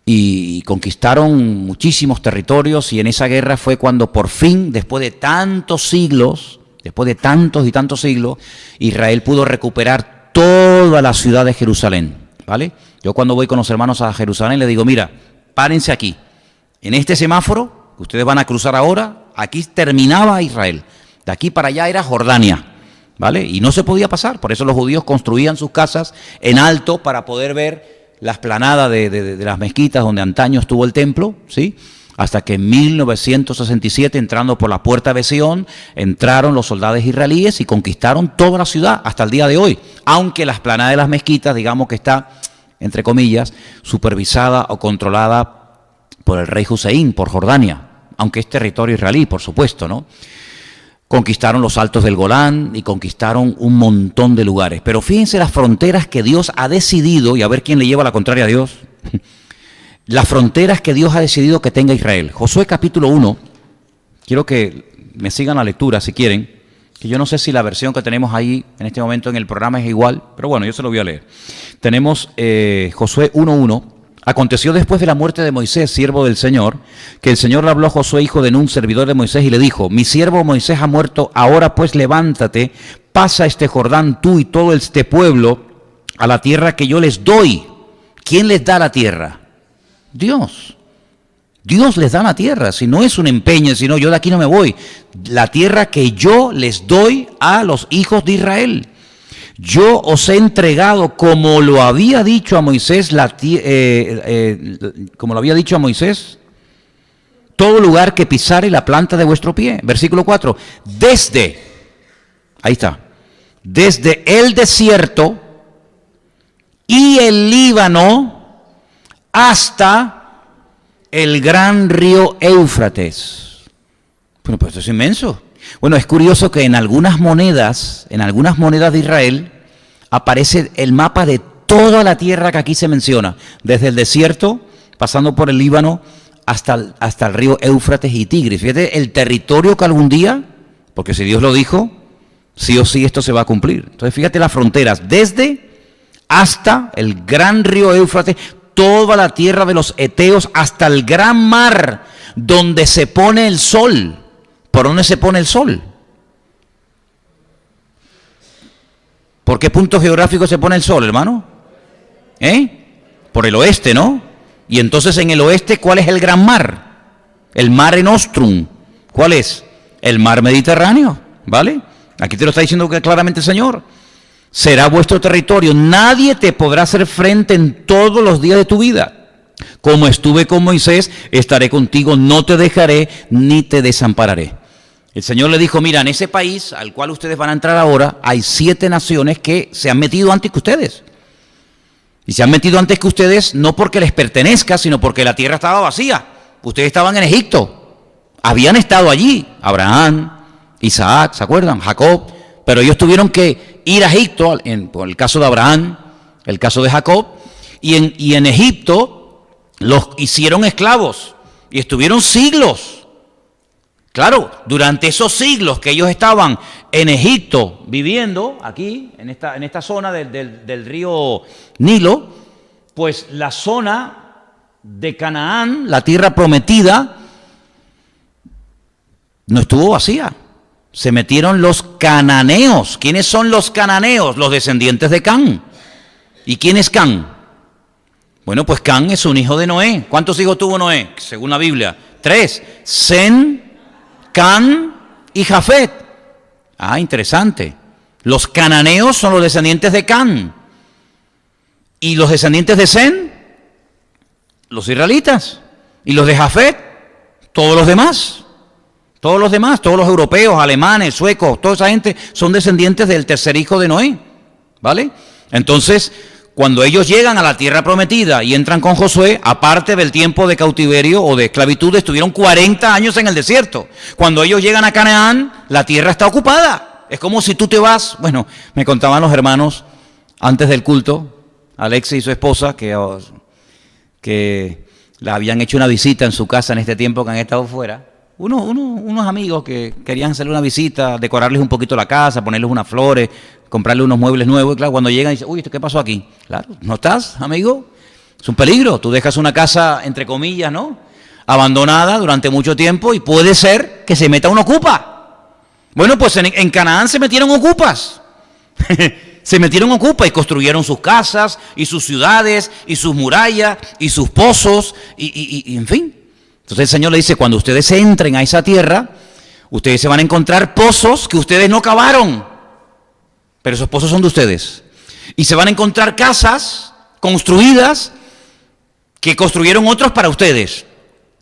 y conquistaron muchísimos territorios, y en esa guerra fue cuando por fin, después de tantos siglos, después de tantos y tantos siglos, Israel pudo recuperar toda la ciudad de Jerusalén, ¿vale? Yo cuando voy con los hermanos a Jerusalén les digo: mira, párense aquí, en este semáforo que ustedes van a cruzar ahora, aquí terminaba Israel, de aquí para allá era Jordania, ¿vale? Y no se podía pasar, por eso los judíos construían sus casas en alto para poder ver la explanada de las mezquitas donde antaño estuvo el templo, ¿sí? Hasta que en 1967, entrando por la puerta de Sion, entraron los soldados israelíes y conquistaron toda la ciudad hasta el día de hoy, aunque la explanada de las mezquitas, digamos que está, entre comillas, supervisada o controlada por el rey Hussein, por Jordania, aunque es territorio israelí, por supuesto, ¿no? Conquistaron los altos del Golán y conquistaron un montón de lugares. Pero fíjense las fronteras que Dios ha decidido, y a ver quién le lleva la contraria a Dios, las fronteras que Dios ha decidido que tenga Israel. Josué capítulo 1, quiero que me sigan la lectura si quieren, que yo no sé si la versión que tenemos ahí en este momento en el programa es igual, pero bueno, yo se lo voy a leer. Tenemos Josué 1:1. Aconteció después de la muerte de Moisés, siervo del Señor, que el Señor le habló a Josué, hijo de Nun, servidor de Moisés, y le dijo: mi siervo Moisés ha muerto, ahora pues levántate, pasa este Jordán tú y todo este pueblo a la tierra que yo les doy. ¿Quién les da la tierra? Dios. Dios les da la tierra, si no es un empeño, sino yo de aquí no me voy. La tierra que yo les doy a los hijos de Israel. Yo os he entregado, como lo había dicho a Moisés, todo lugar que pisare la planta de vuestro pie. Versículo 4. Desde el desierto y el Líbano hasta el gran río Éufrates. Bueno, pues esto es inmenso. Bueno, es curioso que en algunas monedas de Israel aparece el mapa de toda la tierra que aquí se menciona, desde el desierto, pasando por el Líbano, hasta el río Éufrates y Tigris. Fíjate el territorio que algún día, porque si Dios lo dijo, sí o sí esto se va a cumplir. Entonces fíjate las fronteras, desde hasta el gran río Éufrates, toda la tierra de los Eteos, hasta el gran mar, donde se pone el sol. ¿Por dónde se pone el sol? ¿Por qué punto geográfico se pone el sol, hermano? Por el oeste, ¿no? Y entonces en el oeste, ¿cuál es el gran mar? El Mare Nostrum. ¿Cuál es? El mar Mediterráneo, ¿vale? Aquí te lo está diciendo claramente el Señor. Será vuestro territorio. Nadie te podrá hacer frente en todos los días de tu vida. Como estuve con Moisés, estaré contigo, no te dejaré ni te desampararé. El Señor le dijo: mira, en ese país al cual ustedes van a entrar ahora, hay 7 naciones que se han metido antes que ustedes. Y se han metido antes que ustedes no porque les pertenezca, sino porque la tierra estaba vacía. Ustedes estaban en Egipto, habían estado allí, Abraham, Isaac, ¿se acuerdan? Jacob, pero ellos tuvieron que ir a Egipto, por el caso de Abraham, el caso de Jacob, y en Egipto los hicieron esclavos y estuvieron siglos. Claro, durante esos siglos que ellos estaban en Egipto viviendo, aquí, en esta zona del río Nilo, pues la zona de Canaán, la tierra prometida, no estuvo vacía. Se metieron los cananeos. ¿Quiénes son los cananeos? Los descendientes de Can. ¿Y quién es Can? Bueno, pues Can es un hijo de Noé. ¿Cuántos hijos tuvo Noé? Según la Biblia, 3. Sem, Can y Jafet. Ah, interesante. Los cananeos son los descendientes de Can. ¿Y los descendientes de Sem? Los israelitas. ¿Y los de Jafet? Todos los demás. Todos los demás, todos los europeos, alemanes, suecos, toda esa gente son descendientes del tercer hijo de Noé. ¿Vale? Entonces, cuando ellos llegan a la tierra prometida y entran con Josué, aparte del tiempo de cautiverio o de esclavitud, estuvieron 40 años en el desierto. Cuando ellos llegan a Canaán, la tierra está ocupada. Es como si tú te vas. Bueno, me contaban los hermanos antes del culto, Alexis y su esposa, que le habían hecho una visita en su casa en este tiempo que han estado fuera. Unos amigos que querían hacerle una visita, decorarles un poquito la casa, ponerles unas flores, comprarle unos muebles nuevos. Y claro, cuando llegan dicen: uy, ¿qué pasó aquí? Claro, ¿no estás, amigo? Es un peligro. Tú dejas una casa, entre comillas, ¿no?, abandonada durante mucho tiempo y puede ser que se meta un ocupa. Bueno, pues en Canaán se metieron ocupas. Se metieron ocupas y construyeron sus casas y sus ciudades y sus murallas y sus pozos y en fin. Entonces el Señor le dice: cuando ustedes entren a esa tierra, ustedes se van a encontrar pozos que ustedes no cavaron, pero esos pozos son de ustedes. Y se van a encontrar casas construidas que construyeron otros para ustedes.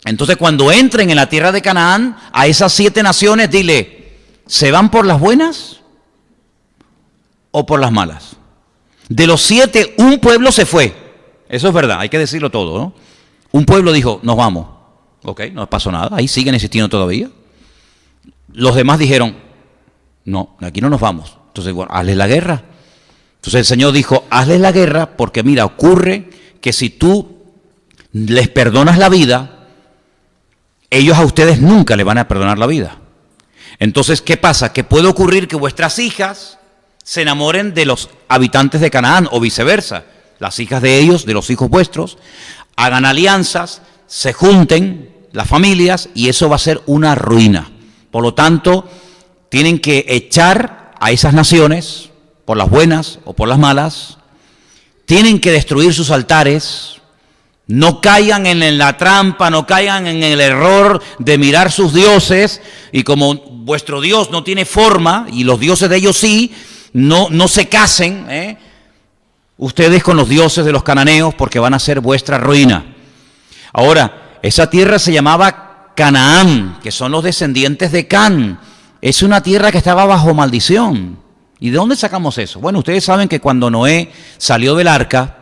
Entonces cuando entren en la tierra de Canaán, a esas 7 naciones, dile: ¿se van por las buenas o por las malas? De los 7, un pueblo se fue. Eso es verdad, hay que decirlo todo, ¿no? Un pueblo dijo: nos vamos. Ok, no pasó nada, ahí siguen existiendo todavía. Los demás dijeron: no, aquí no nos vamos. Entonces, bueno, hazles la guerra. Entonces el Señor dijo: hazles la guerra porque mira, ocurre que si tú les perdonas la vida, ellos a ustedes nunca le van a perdonar la vida. Entonces, ¿qué pasa? Que puede ocurrir que vuestras hijas se enamoren de los habitantes de Canaán o viceversa. Las hijas de ellos, de los hijos vuestros, hagan alianzas, se junten las familias y eso va a ser una ruina. Por lo tanto, tienen que echar a esas naciones, por las buenas o por las malas, tienen que destruir sus altares, no caigan en la trampa, no caigan en el error de mirar sus dioses, y como vuestro Dios no tiene forma, y los dioses de ellos sí, no se casen, ustedes con los dioses de los cananeos, porque van a ser vuestra ruina. Ahora, esa tierra se llamaba Canaán, que son los descendientes de Can. Es una tierra que estaba bajo maldición. ¿Y de dónde sacamos eso? Bueno, ustedes saben que cuando Noé salió del arca,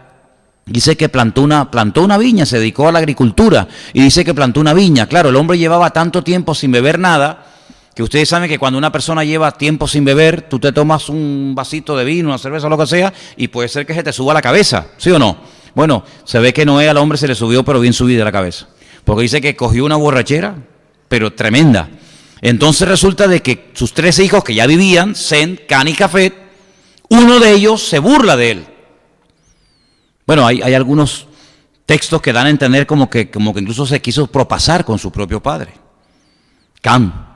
dice que plantó una viña, se dedicó a la agricultura, y dice que plantó una viña. Claro, el hombre llevaba tanto tiempo sin beber nada, que ustedes saben que cuando una persona lleva tiempo sin beber, tú te tomas un vasito de vino, una cerveza, lo que sea, y puede ser que se te suba la cabeza, ¿sí o no? Bueno, se ve que Noé al hombre se le subió, pero bien subida la cabeza, porque dice que cogió una borrachera, pero tremenda. Entonces resulta de que sus 3 hijos que ya vivían, Sem, Can y Jafet, uno de ellos se burla de él. Bueno, hay algunos textos que dan a entender como que incluso se quiso propasar con su propio padre, Can.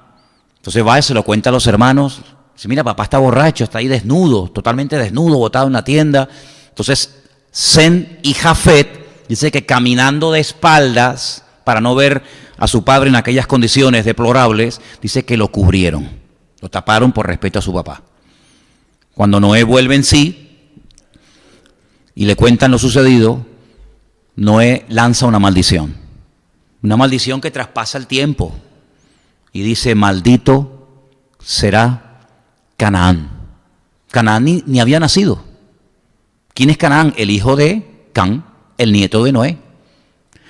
Entonces va y se lo cuenta a los hermanos. Dice, mira, papá está borracho, está ahí desnudo, totalmente desnudo, botado en una tienda. Entonces Sem y Jafet, dice que caminando de espaldas para no ver a su padre en aquellas condiciones deplorables, dice que lo cubrieron, lo taparon por respeto a su papá. Cuando Noé vuelve en sí y le cuentan lo sucedido, Noé lanza una maldición que traspasa el tiempo y dice, maldito será Canaán. Canaán ni había nacido. ¿Quién es Canaán? El hijo de Can, el nieto de Noé.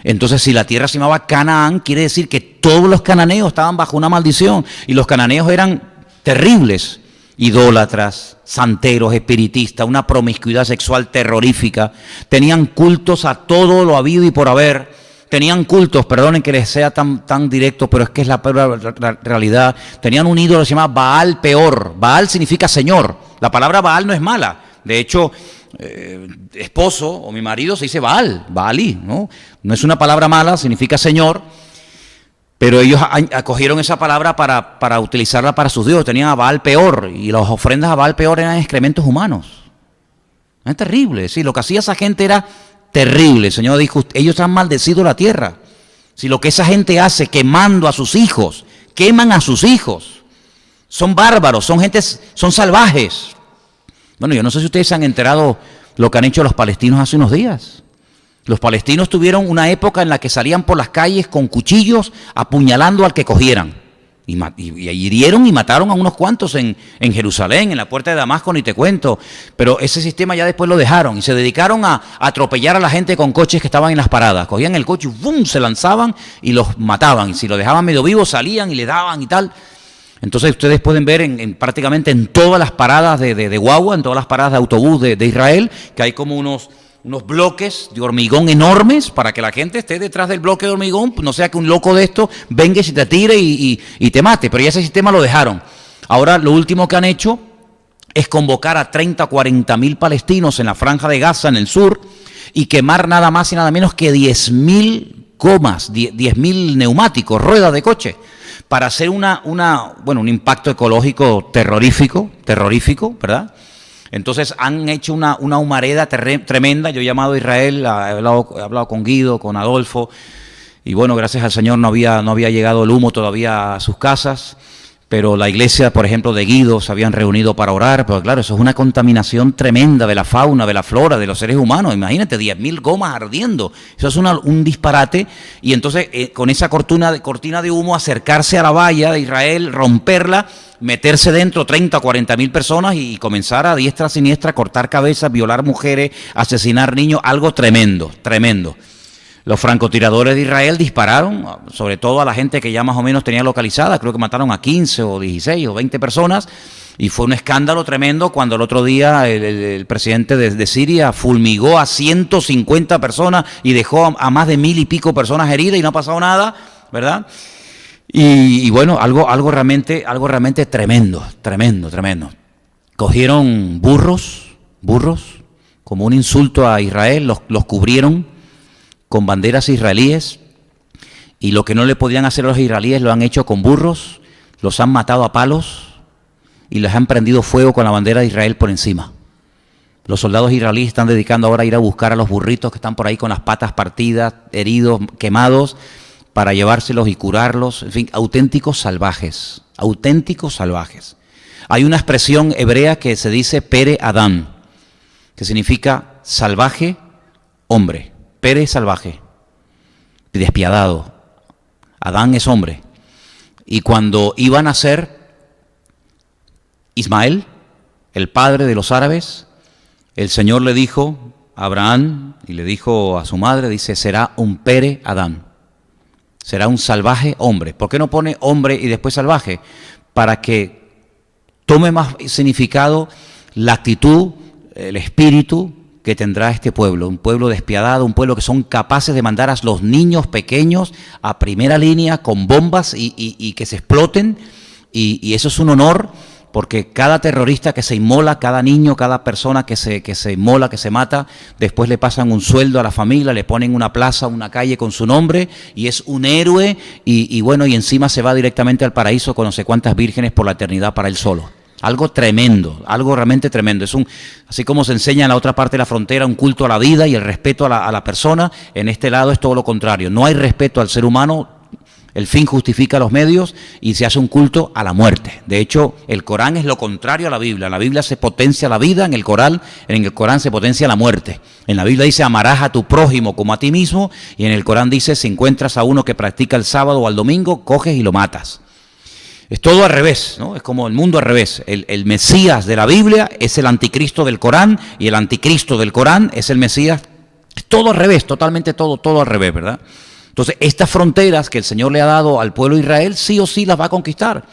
Entonces, si la tierra se llamaba Canaán, quiere decir que todos los cananeos estaban bajo una maldición, y los cananeos eran terribles, idólatras, santeros, espiritistas, una promiscuidad sexual terrorífica, tenían cultos a todo lo habido y por haber, tenían cultos, perdonen que les sea tan directo, pero es que es la realidad, tenían un ídolo que se llama Baal Peor. Baal significa señor, la palabra Baal no es mala, de hecho, esposo o mi marido se dice Baal, Baalí, ¿no? No es una palabra mala, significa señor, pero ellos acogieron esa palabra para utilizarla para sus dioses. Tenían a Baal Peor, y las ofrendas a Baal Peor eran excrementos humanos. Es terrible, sí, lo que hacía esa gente era terrible. El Señor dijo, ellos han maldecido la tierra. Si lo que esa gente hace quemando a sus hijos, queman a sus hijos, son bárbaros, son salvajes. Bueno, yo no sé si ustedes se han enterado lo que han hecho los palestinos hace unos días. Los palestinos tuvieron una época en la que salían por las calles con cuchillos apuñalando al que cogieran. Y hirieron y mataron a unos cuantos en Jerusalén, en la puerta de Damasco, ni te cuento. Pero ese sistema ya después lo dejaron y se dedicaron a atropellar a la gente con coches que estaban en las paradas. Cogían el coche y ¡bum!, se lanzaban y los mataban. Y si los dejaban medio vivos salían y le daban y tal. Entonces ustedes pueden ver prácticamente en todas las paradas de guagua, en todas las paradas de autobús de Israel, que hay como unos bloques de hormigón enormes para que la gente esté detrás del bloque de hormigón, no sea que un loco de esto venga y se te tire y te mate. Pero ya ese sistema lo dejaron. Ahora lo último que han hecho es convocar a 30 o 40 mil palestinos en la franja de Gaza, en el sur, y quemar nada más y nada menos que 10.000 gomas, 10.000 neumáticos, ruedas de coche, para hacer un impacto ecológico terrorífico, ¿verdad? Entonces han hecho una humareda tremenda. Yo he llamado a Israel, he hablado con Guido, con Adolfo, y bueno, gracias al Señor no había llegado el humo todavía a sus casas, pero la iglesia, por ejemplo, de Guido se habían reunido para orar, pero claro, eso es una contaminación tremenda de la fauna, de la flora, de los seres humanos. Imagínate, 10.000 gomas ardiendo, eso es un disparate. Y entonces con esa cortina de humo acercarse a la valla de Israel, romperla, meterse dentro 30 o 40 mil personas y comenzar a diestra, siniestra, cortar cabezas, violar mujeres, asesinar niños, algo tremendo, tremendo. Los francotiradores de Israel dispararon, sobre todo a la gente que ya más o menos tenía localizada. Creo que mataron a 15 o 16 o 20 personas. Y fue un escándalo tremendo cuando el otro día el presidente de Siria fulmigó a 150 personas y dejó a más de 1000 y pico personas heridas y no ha pasado nada, ¿verdad? Y bueno, algo realmente tremendo. Cogieron burros, como un insulto a Israel, los cubrieron con banderas israelíes, y lo que no le podían hacer a los israelíes lo han hecho con burros, los han matado a palos y les han prendido fuego con la bandera de Israel por encima. Los soldados israelíes están dedicando ahora a ir a buscar a los burritos que están por ahí con las patas partidas, heridos, quemados, para llevárselos y curarlos. En fin, auténticos salvajes. Hay una expresión hebrea que se dice Pere Adán, que significa salvaje, hombre. Pere, salvaje, despiadado. Adán es hombre. Y cuando iba a nacer Ismael, el padre de los árabes, el Señor le dijo a Abraham y le dijo a su madre, dice, será un Pere Adán, será un salvaje hombre. ¿Por qué no pone hombre y después salvaje? Para que tome más significado la actitud, el espíritu que tendrá este pueblo, un pueblo despiadado, un pueblo que son capaces de mandar a los niños pequeños a primera línea con bombas y que se exploten, y eso es un honor. Porque cada terrorista que se inmola, cada niño, cada persona que se inmola, que se mata, después le pasan un sueldo a la familia, le ponen una plaza, una calle con su nombre, y es un héroe, y bueno, y encima se va directamente al paraíso con no sé cuántas vírgenes por la eternidad para él solo. Algo tremendo, algo realmente tremendo. Es así como se enseña en la otra parte de la frontera, un culto a la vida y el respeto a la persona. En este lado es todo lo contrario. No hay respeto al ser humano. El fin justifica los medios y se hace un culto a la muerte. De hecho, el Corán es lo contrario a la Biblia. En la Biblia se potencia la vida, en el Corán se potencia la muerte. En la Biblia dice, amarás a tu prójimo como a ti mismo, y en el Corán dice, si encuentras a uno que practica el sábado o el domingo, coges y lo matas. Es todo al revés, ¿no? Es como el mundo al revés. El Mesías de la Biblia es el anticristo del Corán, y el anticristo del Corán es el Mesías. Es todo al revés, totalmente todo al revés, ¿verdad? Entonces, estas fronteras que el Señor le ha dado al pueblo de Israel, sí o sí las va a conquistar.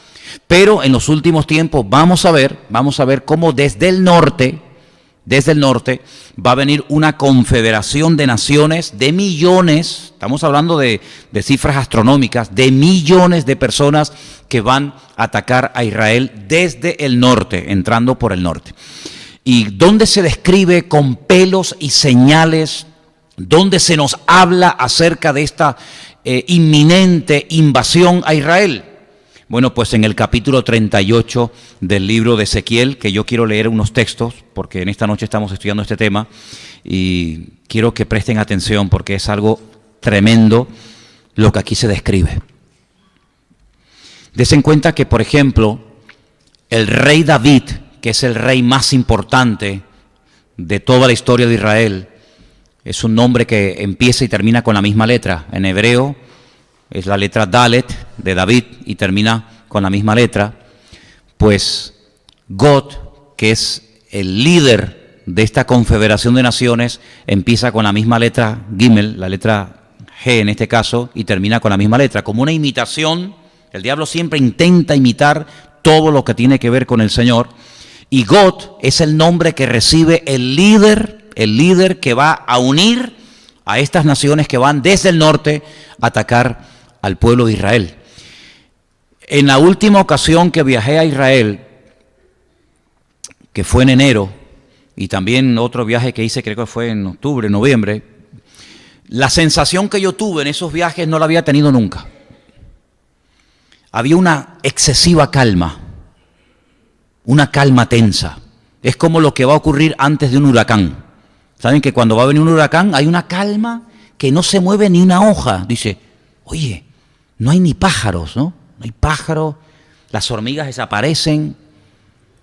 Pero en los últimos tiempos vamos a ver cómo desde el norte va a venir una confederación de naciones de millones, estamos hablando de cifras astronómicas, de millones de personas que van a atacar a Israel desde el norte, entrando por el norte. Y donde se describe con pelos y señales, donde se nos habla acerca de esta inminente invasión a Israel. Bueno, pues en el capítulo 38 del libro de Ezequiel, que yo quiero leer unos textos, porque en esta noche estamos estudiando este tema, y quiero que presten atención porque es algo tremendo lo que aquí se describe. Desen cuenta que, por ejemplo, el rey David, que es el rey más importante de toda la historia de Israel, es un nombre que empieza y termina con la misma letra. En hebreo es la letra Dalet de David y termina con la misma letra. Pues God, que es el líder de esta confederación de naciones, empieza con la misma letra Gimel, la letra G en este caso, y termina con la misma letra, como una imitación. El diablo siempre intenta imitar todo lo que tiene que ver con el Señor. Y God es el nombre que recibe el líder que va a unir a estas naciones que van desde el norte a atacar al pueblo de Israel. En la última ocasión que viajé a Israel, que fue en enero, y también otro viaje que hice, creo que fue en octubre, noviembre, la sensación que yo tuve en esos viajes no la había tenido nunca. Había una excesiva calma, una calma tensa. Es como lo que va a ocurrir antes de un huracán. Saben que cuando va a venir un huracán hay una calma que no se mueve ni una hoja. Dice, oye, no hay ni pájaros, ¿no? No hay pájaros, las hormigas desaparecen,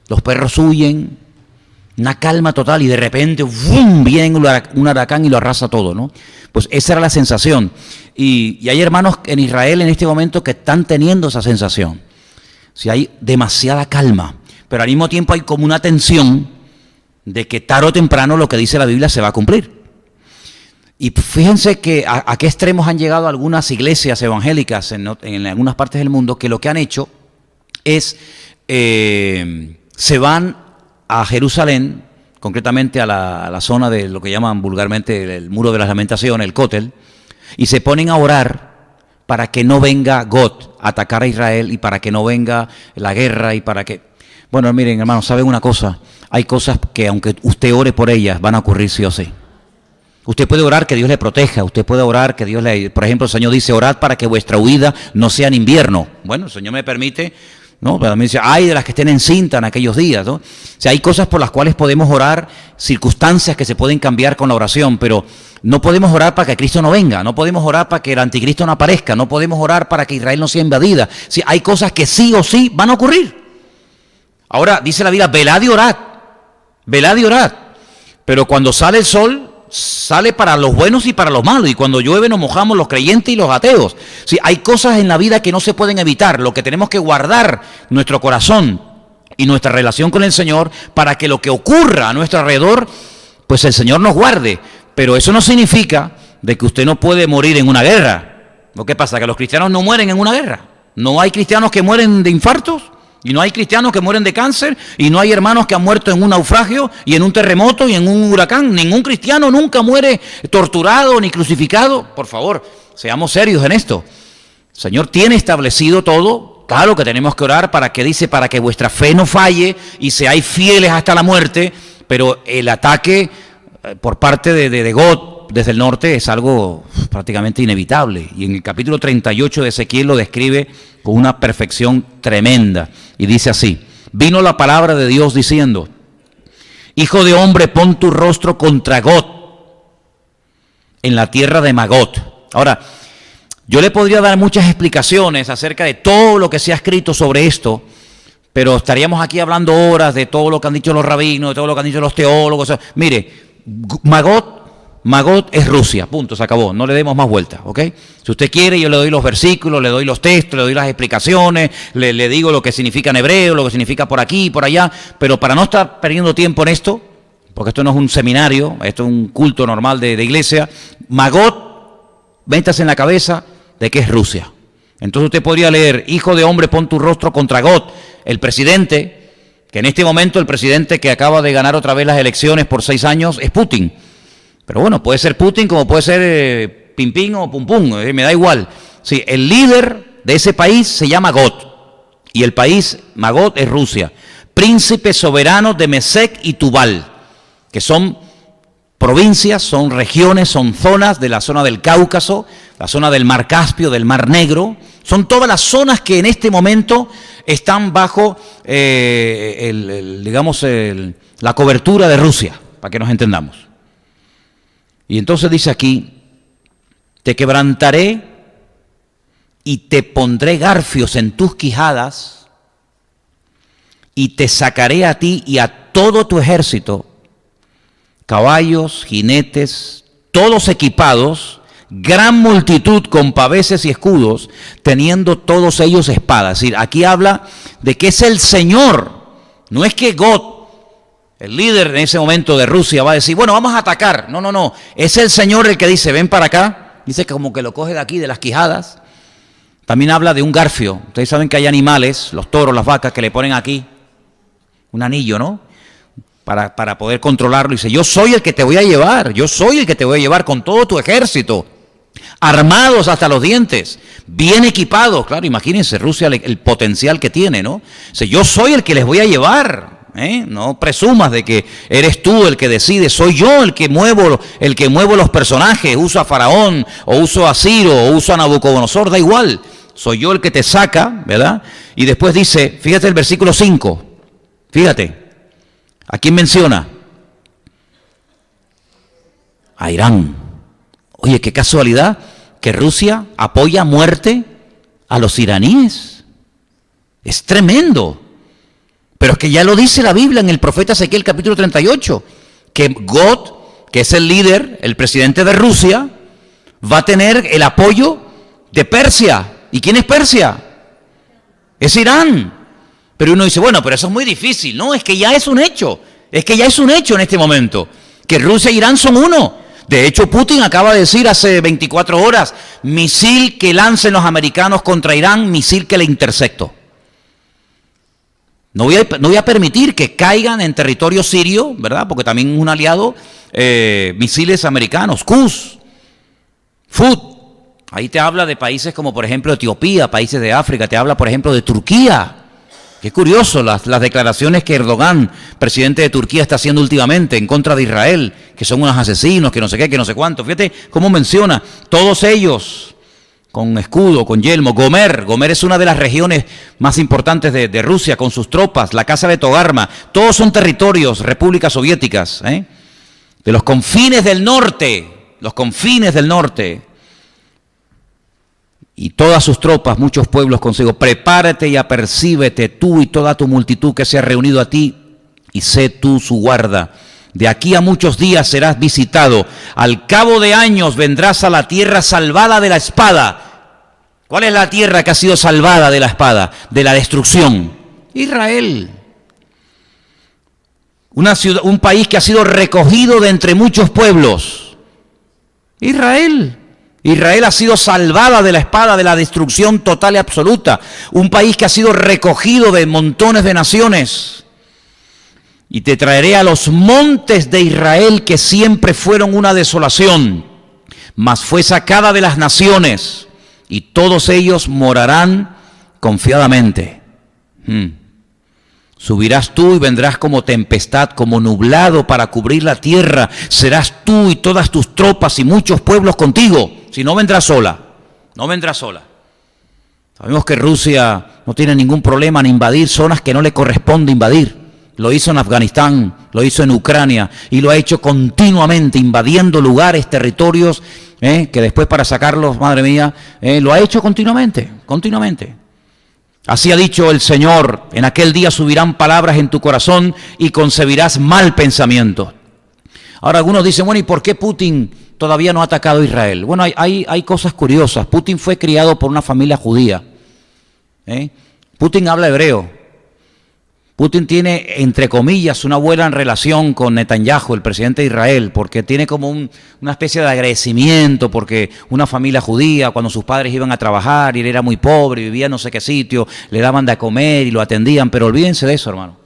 los perros huyen, una calma total, y de repente ¡bum!, viene un huracán y lo arrasa todo, ¿no? Pues esa era la sensación. Y hay hermanos en Israel en este momento que están teniendo esa sensación. Si hay demasiada calma, pero al mismo tiempo hay como una tensión de que tarde o temprano lo que dice la Biblia se va a cumplir. Y fíjense que a qué extremos han llegado algunas iglesias evangélicas en algunas partes del mundo, que lo que han hecho es, se van a Jerusalén, concretamente a la zona de lo que llaman vulgarmente el Muro de las Lamentaciones, el Cótel, y se ponen a orar para que no venga Gog a atacar a Israel y para que no venga la guerra y para que... Bueno, miren, hermanos, ¿saben una cosa? Hay cosas que aunque usted ore por ellas, van a ocurrir sí o sí. Usted puede orar que Dios le proteja, usted puede orar que Dios le... Por ejemplo, el Señor dice, orad para que vuestra huida no sea en invierno. Bueno, el Señor me permite, ¿no? Pero me dice, ay de las que estén en cinta en aquellos días, ¿no? O sea, hay cosas por las cuales podemos orar, circunstancias que se pueden cambiar con la oración, pero no podemos orar para que Cristo no venga, no podemos orar para que el anticristo no aparezca, no podemos orar para que Israel no sea invadida. Sí, hay cosas que sí o sí van a ocurrir. Ahora, dice la Biblia, velad y orad. Pero cuando sale el sol, sale para los buenos y para los malos, y cuando llueve nos mojamos los creyentes y los ateos. Sí, hay cosas en la vida que no se pueden evitar, lo que tenemos que guardar nuestro corazón y nuestra relación con el Señor para que lo que ocurra a nuestro alrededor, pues el Señor nos guarde. Pero eso no significa de que usted no puede morir en una guerra. ¿Lo que pasa? Que los cristianos no mueren en una guerra. No hay cristianos que mueren de infartos, y no hay cristianos que mueren de cáncer, y no hay hermanos que han muerto en un naufragio y en un terremoto y en un huracán. Ningún cristiano nunca muere torturado ni crucificado. Por favor, seamos serios en esto. El Señor tiene establecido todo. Claro que tenemos que orar para que dice, para que vuestra fe no falle y seáis fieles hasta la muerte, pero el ataque por parte de Gog desde el norte es algo prácticamente inevitable. Y en el capítulo 38 de Ezequiel lo describe con una perfección tremenda. Y dice así, vino la palabra de Dios diciendo, hijo de hombre, pon tu rostro contra Gog en la tierra de Magot. Ahora, yo le podría dar muchas explicaciones acerca de todo lo que se ha escrito sobre esto, pero estaríamos aquí hablando horas de todo lo que han dicho los rabinos, de todo lo que han dicho los teólogos. O sea, mire, Magot es Rusia, punto, se acabó, no le demos más vueltas, ¿ok? Si usted quiere, yo le doy los versículos, le doy los textos, le doy las explicaciones, le digo lo que significa en hebreo, lo que significa por aquí y por allá, pero para no estar perdiendo tiempo en esto, porque esto no es un seminario, esto es un culto normal de iglesia, Magot, métase en la cabeza de que es Rusia. Entonces usted podría leer, hijo de hombre, pon tu rostro contra Gog, el presidente, que en este momento el presidente que acaba de ganar otra vez las elecciones por 6 años es Putin. Pero bueno, puede ser Putin como puede ser Pimpín o Pum Pum, me da igual. Sí, el líder de ese país se llama Gog, y el país, Magot, es Rusia. Príncipe soberano de Mesec y Tubal, que son provincias, son regiones, son zonas de la zona del Cáucaso, la zona del Mar Caspio, del Mar Negro. Son todas las zonas que en este momento están bajo, la cobertura de Rusia, para que nos entendamos. Y entonces dice aquí, te quebrantaré y te pondré garfios en tus quijadas y te sacaré a ti y a todo tu ejército, caballos, jinetes, todos equipados, gran multitud con paveses y escudos, teniendo todos ellos espadas. Es decir, aquí habla de que es el Señor, no es que Gog, el líder en ese momento de Rusia, va a decir, bueno, vamos a atacar. No, es el Señor el que dice, ven para acá. Dice que como que lo coge de aquí, de las quijadas. También habla de un garfio. Ustedes saben que hay animales, los toros, las vacas, que le ponen aquí un anillo, ¿no? Para poder controlarlo. Dice, yo soy el que te voy a llevar, yo soy el que te voy a llevar con todo tu ejército, armados hasta los dientes, bien equipados. Claro, imagínense Rusia el potencial que tiene, ¿no? Dice, yo soy el que les voy a llevar. No presumas de que eres tú el que decide, soy yo el que muevo los personajes, uso a Faraón, o uso a Ciro, o uso a Nabucodonosor, da igual, soy yo el que te saca, ¿verdad? Y después dice, fíjate el versículo 5, fíjate, ¿a quién menciona? A Irán. Oye, qué casualidad que Rusia apoya a muerte a los iraníes, es tremendo. Pero es que ya lo dice la Biblia en el profeta Ezequiel capítulo 38, que Gog, que es el líder, el presidente de Rusia, va a tener el apoyo de Persia. ¿Y quién es Persia? Es Irán. Pero uno dice, bueno, pero eso es muy difícil. No, es que ya es un hecho. Es que ya es un hecho en este momento, que Rusia e Irán son uno. De hecho, Putin acaba de decir hace 24 horas, misil que lancen los americanos contra Irán, misil que le intercepto. No voy a permitir que caigan en territorio sirio, ¿verdad? Porque también es un aliado, misiles americanos, Qus, Fud. Ahí te habla de países como, por ejemplo, Etiopía, países de África. Te habla, por ejemplo, de Turquía. Qué curioso las declaraciones que Erdogan, presidente de Turquía, está haciendo últimamente en contra de Israel, que son unos asesinos, que no sé qué, que no sé cuánto. Fíjate cómo menciona, todos ellos con escudo, con yelmo. Gomer es una de las regiones más importantes de Rusia, con sus tropas, la casa de Togarma. Todos son territorios, repúblicas soviéticas, de los confines del norte, y todas sus tropas, muchos pueblos consigo. Prepárate y apercíbete tú y toda tu multitud que se ha reunido a ti, y sé tú su guarda. De aquí a muchos días serás visitado. Al cabo de años vendrás a la tierra salvada de la espada. ¿Cuál es la tierra que ha sido salvada de la espada, de la destrucción? Israel. Una ciudad, un país que ha sido recogido de entre muchos pueblos. Israel. Israel ha sido salvada de la espada, de la destrucción total y absoluta. Un país que ha sido recogido de montones de naciones. Y te traeré a los montes de Israel, que siempre fueron una desolación, mas fue sacada de las naciones, y todos ellos morarán confiadamente. Subirás tú y vendrás como tempestad, como nublado para cubrir la tierra. Serás tú y todas tus tropas y muchos pueblos contigo. Si no, vendrás sola. No vendrás sola. Sabemos que Rusia no tiene ningún problema en invadir zonas que no le corresponde invadir. Lo hizo en Afganistán, lo hizo en Ucrania y lo ha hecho continuamente, invadiendo lugares, territorios, que después para sacarlos, madre mía, lo ha hecho continuamente. Así ha dicho el Señor: en aquel día subirán palabras en tu corazón y concebirás mal pensamiento. Ahora algunos dicen, bueno, ¿y por qué Putin todavía no ha atacado a Israel? Bueno, hay cosas curiosas. Putin fue criado por una familia judía. Putin habla hebreo. Putin tiene, entre comillas, una buena relación con Netanyahu, el presidente de Israel, porque tiene como una especie de agradecimiento, porque una familia judía, cuando sus padres iban a trabajar y él era muy pobre, vivía en no sé qué sitio, le daban de comer y lo atendían. Pero olvídense de eso, hermano.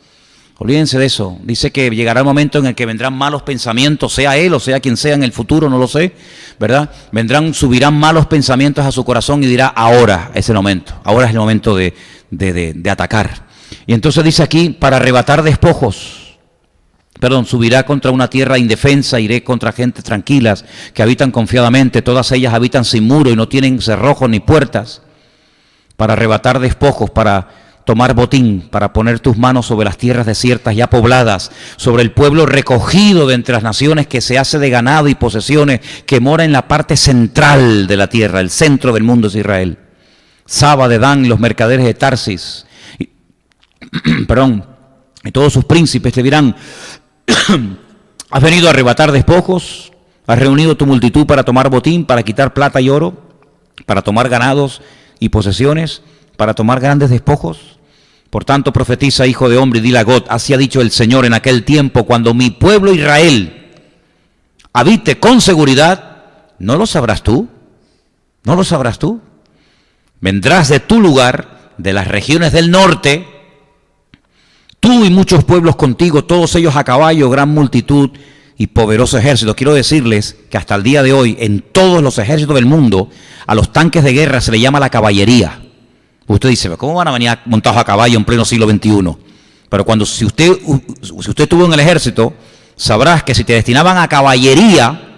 Olvídense de eso. Dice que llegará el momento en el que vendrán malos pensamientos, sea él o sea quien sea en el futuro, no lo sé, ¿verdad? Subirán malos pensamientos a su corazón y dirá: ahora es el momento, ahora es el momento de atacar. Y entonces dice aquí, para arrebatar despojos, subirá contra una tierra indefensa, iré contra gentes tranquilas que habitan confiadamente, todas ellas habitan sin muro y no tienen cerrojos ni puertas, para arrebatar despojos, para tomar botín, para poner tus manos sobre las tierras desiertas ya pobladas, sobre el pueblo recogido de entre las naciones, que se hace de ganado y posesiones, que mora en la parte central de la tierra. El centro del mundo es Israel. Saba de Dan y los mercaderes de Tarsis, y todos sus príncipes te dirán: has venido a arrebatar despojos, has reunido tu multitud para tomar botín, para quitar plata y oro, para tomar ganados y posesiones, para tomar grandes despojos. Por tanto, profetiza, hijo de hombre, y dile a Gog: así ha dicho el Señor, en aquel tiempo, cuando mi pueblo Israel habite con seguridad, ¿no lo sabrás tú? ¿No lo sabrás tú? Vendrás de tu lugar, de las regiones del norte, tú y muchos pueblos contigo, todos ellos a caballo, gran multitud y poderoso ejército. Quiero decirles que hasta el día de hoy, en todos los ejércitos del mundo, a los tanques de guerra se le llama la caballería. Usted dice: ¿cómo van a venir montados a caballo en pleno siglo XXI? Pero si usted estuvo en el ejército, sabrás que si te destinaban a caballería,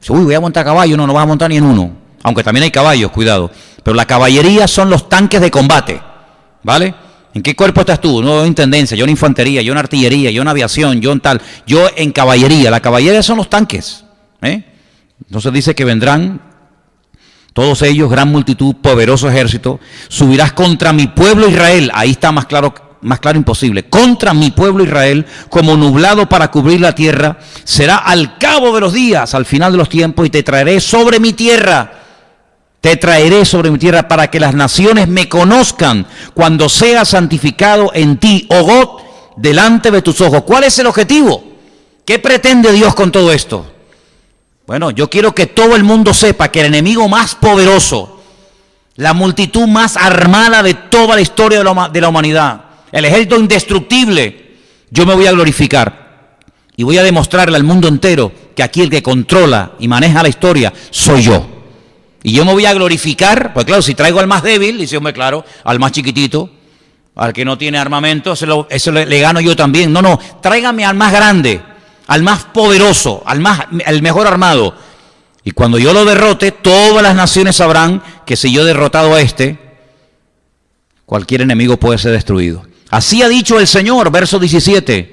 voy a montar a caballo, no vas a montar ni en uno. Aunque también hay caballos, cuidado. Pero la caballería son los tanques de combate, ¿vale? ¿En qué cuerpo estás tú? No, en intendencia, yo en infantería, yo en artillería, yo en aviación, yo en tal, yo en caballería. La caballería son los tanques. Entonces dice que vendrán todos ellos, gran multitud, poderoso ejército. Subirás contra mi pueblo Israel. Ahí está más claro imposible. Contra mi pueblo Israel, como nublado para cubrir la tierra. Será al cabo de los días, al final de los tiempos, y te traeré sobre mi tierra. Te traeré sobre mi tierra para que las naciones me conozcan cuando sea santificado en ti, oh Gog, delante de tus ojos. ¿Cuál es el objetivo? ¿Qué pretende Dios con todo esto? Bueno, yo quiero que todo el mundo sepa que el enemigo más poderoso, la multitud más armada de toda la historia de la humanidad, el ejército indestructible, yo me voy a glorificar y voy a demostrarle al mundo entero que aquí el que controla y maneja la historia soy yo. Y yo me voy a glorificar, pues claro, si traigo al más débil, dice, hombre, claro, al más chiquitito, al que no tiene armamento, eso le gano yo también. No, no, tráigame al más grande, al más poderoso, al mejor armado. Y cuando yo lo derrote, todas las naciones sabrán que si yo he derrotado a este, cualquier enemigo puede ser destruido. Así ha dicho el Señor, verso 17.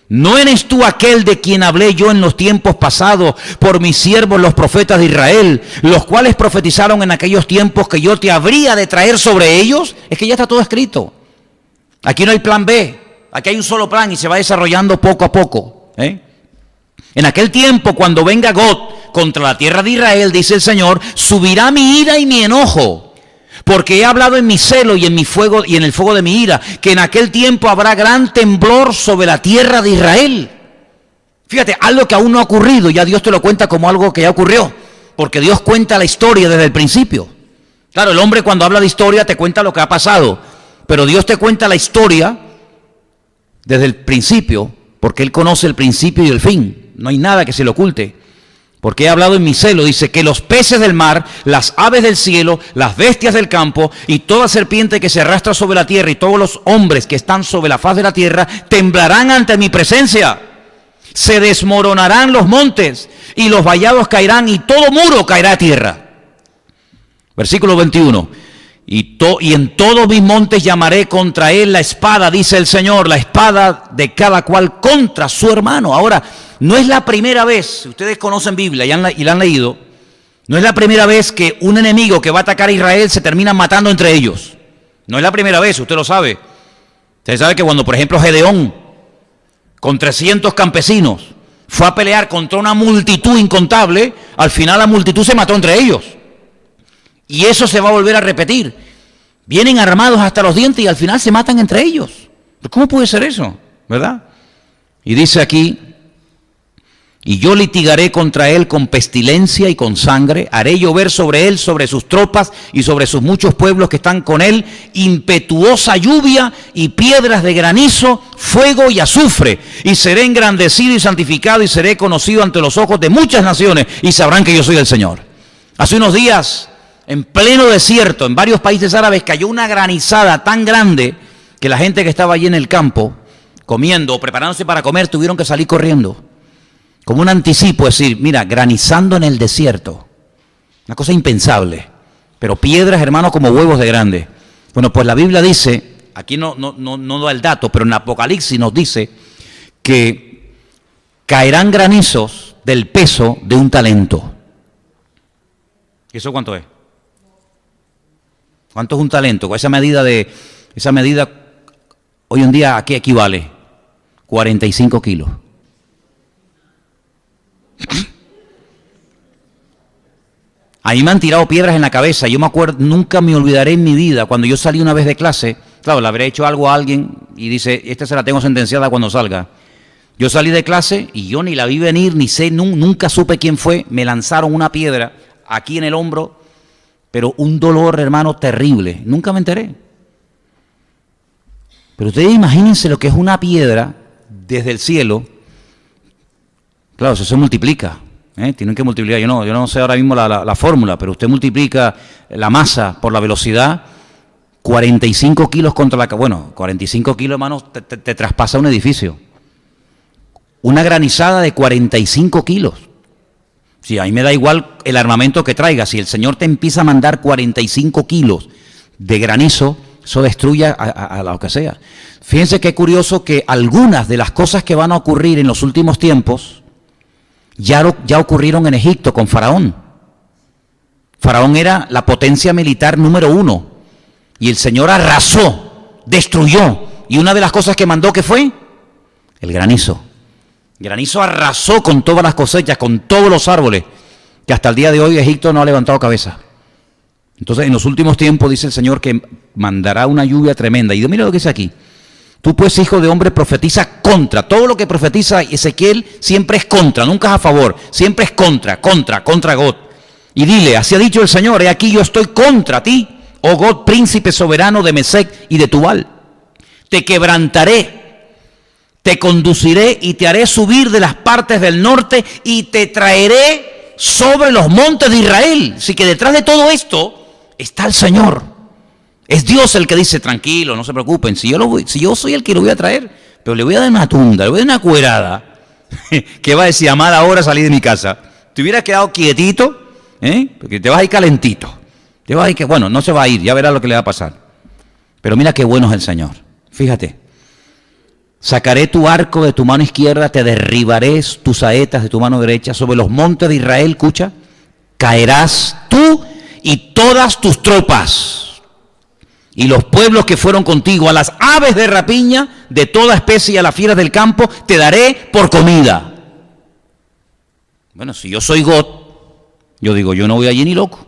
¿No eres tú aquel de quien hablé yo en los tiempos pasados por mis siervos los profetas de Israel, los cuales profetizaron en aquellos tiempos que yo te habría de traer sobre ellos? Es que ya está todo escrito. Aquí no hay plan B, aquí hay un solo plan y se va desarrollando poco a poco. En aquel tiempo, cuando venga Gog contra la tierra de Israel, dice el Señor, subirá mi ira y mi enojo, porque he hablado en mi celo y en mi fuego y en el fuego de mi ira, que en aquel tiempo habrá gran temblor sobre la tierra de Israel. Fíjate, algo que aún no ha ocurrido, ya Dios te lo cuenta como algo que ya ocurrió, porque Dios cuenta la historia desde el principio. Claro, el hombre cuando habla de historia te cuenta lo que ha pasado, pero Dios te cuenta la historia desde el principio, porque Él conoce el principio y el fin. No hay nada que se le oculte. Porque he hablado en mi celo, dice, que los peces del mar, las aves del cielo, las bestias del campo y toda serpiente que se arrastra sobre la tierra y todos los hombres que están sobre la faz de la tierra temblarán ante mi presencia. Se desmoronarán los montes y los vallados caerán y todo muro caerá a tierra. Versículo 21. Y en todos mis montes llamaré contra él la espada, dice el Señor, la espada de cada cual contra su hermano. Ahora, no es la primera vez, si ustedes conocen Biblia y la han leído, no es la primera vez que un enemigo que va a atacar a Israel se termina matando entre ellos. No es la primera vez, usted lo sabe. Usted sabe que cuando, por ejemplo, Gedeón, con 300 campesinos, fue a pelear contra una multitud incontable, al final la multitud se mató entre ellos. Y eso se va a volver a repetir. Vienen armados hasta los dientes y al final se matan entre ellos. ¿Cómo puede ser eso? ¿Verdad? Y dice aquí, y yo litigaré contra él con pestilencia y con sangre, haré llover sobre él, sobre sus tropas y sobre sus muchos pueblos que están con él, impetuosa lluvia y piedras de granizo, fuego y azufre, y seré engrandecido y santificado y seré conocido ante los ojos de muchas naciones y sabrán que yo soy el Señor. Hace unos días, en pleno desierto, en varios países árabes, cayó una granizada tan grande que la gente que estaba allí en el campo, comiendo o preparándose para comer, tuvieron que salir corriendo. Como un anticipo, es decir, mira, granizando en el desierto. Una cosa impensable. Pero piedras, hermanos, como huevos de grande. Bueno, pues la Biblia dice, aquí no da el dato, pero en Apocalipsis nos dice que caerán granizos del peso de un talento. ¿Y eso cuánto es? ¿Cuánto es un talento? Esa medida hoy en día, ¿a qué equivale? 45 kilos. A mí me han tirado piedras en la cabeza. Yo me acuerdo, nunca me olvidaré en mi vida, cuando yo salí una vez de clase, claro, le habré hecho algo a alguien y dice, esta se la tengo sentenciada cuando salga. Yo salí de clase y yo ni la vi venir, ni sé, nunca supe quién fue. Me lanzaron una piedra aquí en el hombro, pero un dolor, hermano, terrible. Nunca me enteré. Pero ustedes imagínense lo que es una piedra desde el cielo. Claro, eso se multiplica. Tienen que multiplicar. Yo no sé ahora mismo la fórmula, pero usted multiplica la masa por la velocidad, 45 kilos contra la... Bueno, 45 kilos, hermano, te traspasa un edificio. Una granizada de 45 kilos. Sí, a mí me da igual el armamento que traiga. Si el Señor te empieza a mandar 45 kilos de granizo, eso destruye a lo que sea. Fíjense qué curioso que algunas de las cosas que van a ocurrir en los últimos tiempos ya ocurrieron en Egipto con Faraón. Faraón era la potencia militar número 1 y el Señor arrasó, destruyó. Y una de las cosas que mandó, ¿qué fue? El granizo. Granizo arrasó con todas las cosechas, con todos los árboles, que hasta el día de hoy Egipto no ha levantado cabeza. Entonces, en los últimos tiempos dice el Señor que mandará una lluvia tremenda. Y mira lo que dice aquí, Tú pues, hijo de hombre, profetiza contra. Todo lo que profetiza Ezequiel siempre es contra, nunca es a favor. Siempre es contra Gog. Y dile, así ha dicho el Señor, he aquí yo estoy contra ti, oh Gog, príncipe soberano de Mesec y de Tubal. Te quebrantaré, te conduciré y te haré subir de las partes del norte y te traeré sobre los montes de Israel. Así que detrás de todo esto está el Señor. Es Dios el que dice, tranquilo, no se preocupen, si yo soy el que lo voy a traer, pero le voy a dar una tunda, le voy a dar una cuerada, que va a decir, a mala hora salí de mi casa. Te hubieras quedado quietito, porque te vas a ir calentito. Te vas a ir que, bueno, no se va a ir, ya verás lo que le va a pasar. Pero mira qué bueno es el Señor. Fíjate. Sacaré tu arco de tu mano izquierda, te derribaré tus saetas de tu mano derecha. Sobre los montes de Israel, escucha, caerás tú y todas tus tropas. Y los pueblos que fueron contigo, a las aves de rapiña de toda especie y a las fieras del campo, te daré por comida. Bueno, si yo soy God, yo digo, yo no voy allí ni loco.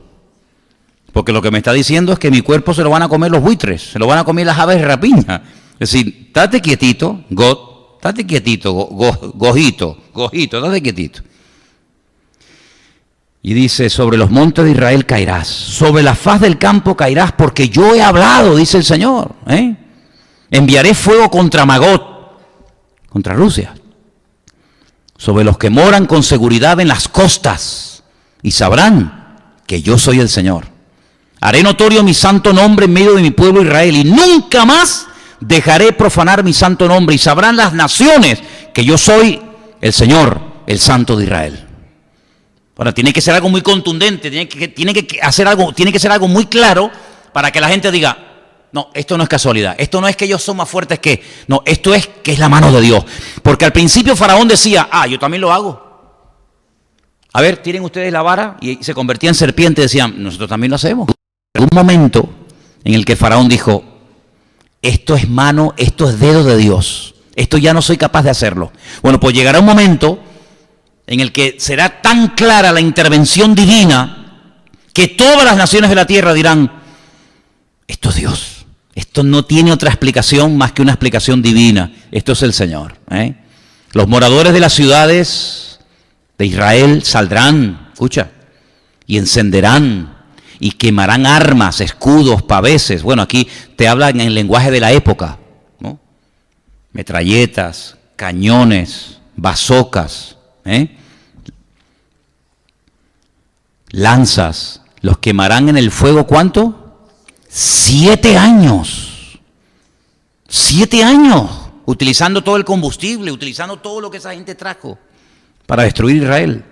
Porque lo que me está diciendo es que mi cuerpo se lo van a comer los buitres, se lo van a comer las aves de rapiña. Es decir, estate quietito, God, estate quietito, Gojito, estate quietito. Y dice, sobre los montes de Israel caerás, sobre la faz del campo caerás, porque yo he hablado, dice el Señor. Enviaré fuego contra Magot, contra Rusia, sobre los que moran con seguridad en las costas, y sabrán que yo soy el Señor. Haré notorio mi santo nombre en medio de mi pueblo Israel, y nunca más dejaré profanar mi santo nombre, y sabrán las naciones que yo soy el Señor, el Santo de Israel. Ahora, tiene que ser algo muy contundente, tiene que ser algo muy claro para que la gente diga, no, esto no es casualidad, esto no es que ellos son más fuertes que, no, esto es que es la mano de Dios. Porque al principio Faraón decía, yo también lo hago. A ver, tiren ustedes la vara, y se convertía en serpiente y decían, nosotros también lo hacemos. En un momento en el que Faraón dijo, esto es mano, esto es dedo de Dios, esto ya no soy capaz de hacerlo. Bueno, pues llegará un momento en el que será tan clara la intervención divina que todas las naciones de la tierra dirán, esto es Dios, esto no tiene otra explicación más que una explicación divina, esto es el Señor. Los moradores de las ciudades de Israel saldrán, escucha, y encenderán y quemarán armas, escudos, paveses. Bueno, aquí te hablan en el lenguaje de la época, ¿no? Metralletas, cañones, bazocas, lanzas, los quemarán en el fuego, ¿cuánto? 7 años. 7 años, utilizando todo el combustible, utilizando todo lo que esa gente trajo para destruir Israel.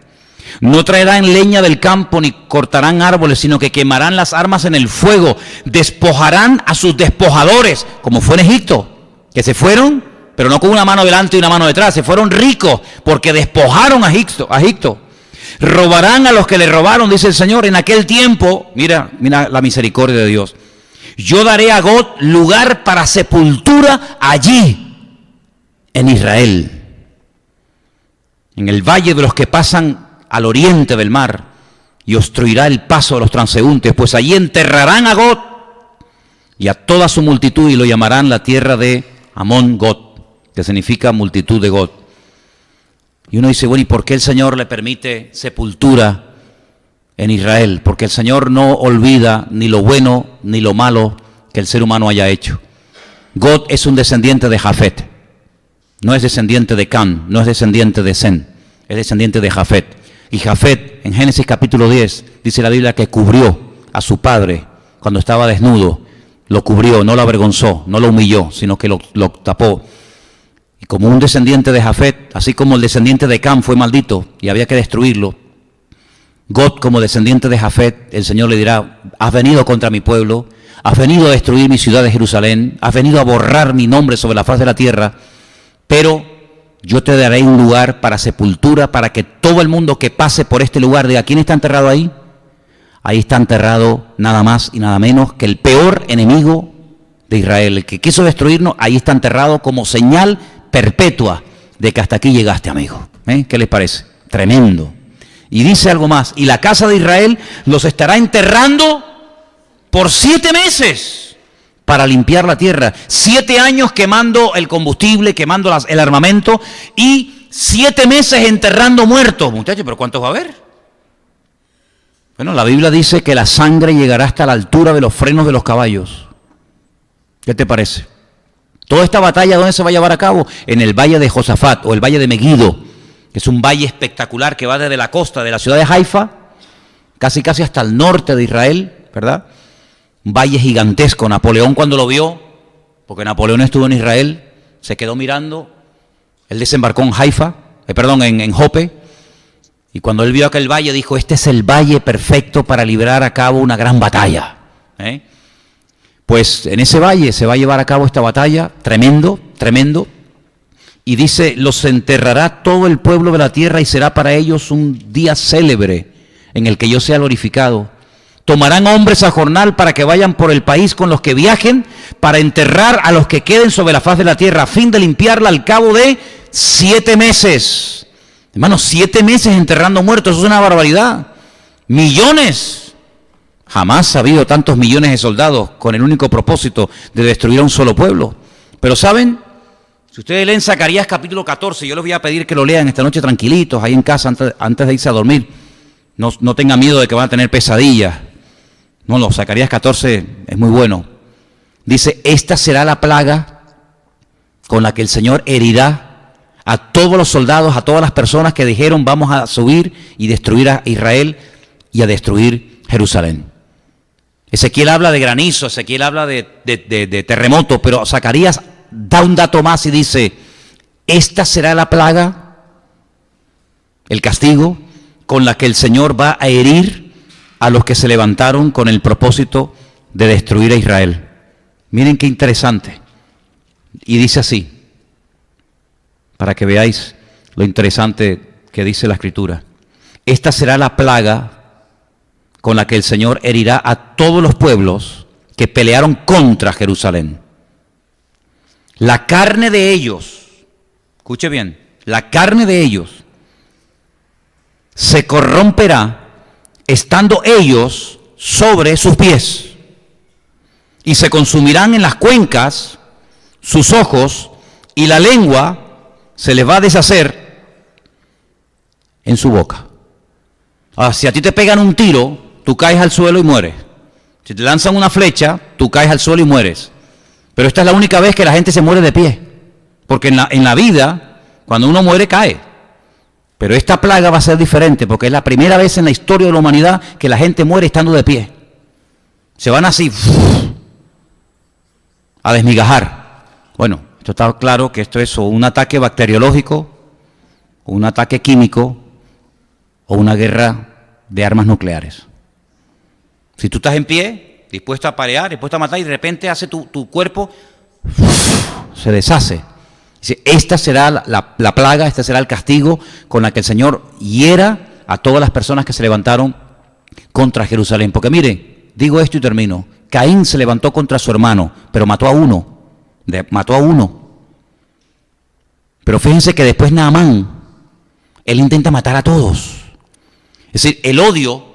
No traerán leña del campo ni cortarán árboles, sino que quemarán las armas en el fuego, despojarán a sus despojadores, como fue en Egipto, que se fueron, pero no con una mano delante y una mano detrás, se fueron ricos porque despojaron a Egipto. Robarán a los que le robaron, dice el Señor, en aquel tiempo, mira la misericordia de Dios. Yo daré a Gog lugar para sepultura allí, en Israel, en el valle de los que pasan al oriente del mar, y obstruirá el paso de los transeúntes, pues allí enterrarán a Gog y a toda su multitud, y lo llamarán la tierra de Amón Gog, que significa multitud de Gog. Y uno dice, bueno, ¿y por qué el Señor le permite sepultura en Israel? Porque el Señor no olvida ni lo bueno ni lo malo que el ser humano haya hecho. Gog es un descendiente de Jafet, no es descendiente de Cam, no es descendiente de Sem, es descendiente de Jafet. Y Jafet, en Génesis capítulo 10, dice la Biblia que cubrió a su padre cuando estaba desnudo, lo cubrió, no lo avergonzó, no lo humilló, sino que lo tapó. Y como un descendiente de Jafet, así como el descendiente de Cam fue maldito y había que destruirlo, Gog, como descendiente de Jafet, el Señor le dirá, has venido contra mi pueblo, has venido a destruir mi ciudad de Jerusalén, has venido a borrar mi nombre sobre la faz de la tierra, pero yo te daré un lugar para sepultura, para que todo el mundo que pase por este lugar diga, ¿quién está enterrado ahí? Ahí está enterrado nada más y nada menos que el peor enemigo de Israel, el que quiso destruirnos, ahí está enterrado como señal perpetua de que hasta aquí llegaste, amigo. ¿Qué les parece? Tremendo. Y dice algo más, y la casa de Israel los estará enterrando por 7 meses, para limpiar la tierra. 7 años quemando el combustible, quemando el armamento y 7 meses enterrando muertos. Muchachos, ¿pero cuántos va a haber? Bueno, la Biblia dice que la sangre llegará hasta la altura de los frenos de los caballos. ¿Qué te parece? Toda esta batalla, ¿dónde se va a llevar a cabo? En el valle de Josafat o el valle de Meguido, que es un valle espectacular que va desde la costa de la ciudad de Haifa, casi hasta el norte de Israel, ¿verdad? Un valle gigantesco. Napoleón, cuando lo vio, porque Napoleón estuvo en Israel, se quedó mirando. Él desembarcó en en Jope, y cuando él vio aquel valle dijo: este es el valle perfecto para librar a cabo una gran batalla. Pues en ese valle se va a llevar a cabo esta batalla, tremendo, y dice: los enterrará todo el pueblo de la tierra y será para ellos un día célebre en el que yo sea glorificado. Tomarán hombres a jornal para que vayan por el país con los que viajen, para enterrar a los que queden sobre la faz de la tierra, a fin de limpiarla al cabo de 7 meses. Hermanos, 7 meses enterrando muertos, eso es una barbaridad. Millones. Jamás ha habido tantos millones de soldados con el único propósito de destruir a un solo pueblo. Pero ¿saben? Si ustedes leen Zacarías capítulo 14, yo les voy a pedir que lo lean esta noche tranquilitos, ahí en casa, antes de irse a dormir. No tengan miedo de que van a tener pesadillas. No, Zacarías 14 es muy bueno. Dice: esta será la plaga con la que el Señor herirá a todos los soldados, a todas las personas que dijeron: vamos a subir y destruir a Israel y a destruir Jerusalén. Ezequiel habla de granizo, Ezequiel habla de terremoto, pero Zacarías da un dato más y dice: esta será la plaga, el castigo, con la que el Señor va a herir a los que se levantaron con el propósito de destruir a Israel. Miren qué interesante. Y dice así, para que veáis lo interesante que dice la Escritura: esta será la plaga con la que el Señor herirá a todos los pueblos que pelearon contra Jerusalén. La carne de ellos, escuche bien, la carne de ellos se corromperá estando ellos sobre sus pies, y se consumirán en las cuencas sus ojos, y la lengua se les va a deshacer en su boca. Ahora, si a ti te pegan un tiro, tú caes al suelo y mueres. Si te lanzan una flecha, tú caes al suelo y mueres. Pero esta es la única vez que la gente se muere de pie, porque en la vida, cuando uno muere, cae. Pero esta plaga va a ser diferente, porque es la primera vez en la historia de la humanidad que la gente muere estando de pie. Se van así a desmigajar. Bueno, esto está claro que esto es o un ataque bacteriológico, o un ataque químico, o una guerra de armas nucleares. Si tú estás en pie, dispuesto a parear, dispuesto a matar, y de repente hace tu cuerpo, se deshace. Dice: esta será la plaga, este será el castigo con la que el Señor hiera a todas las personas que se levantaron contra Jerusalén. Porque mire, digo esto y termino. Caín se levantó contra su hermano, pero mató a uno. Pero fíjense que después Naamán, él intenta matar a todos. Es decir, el odio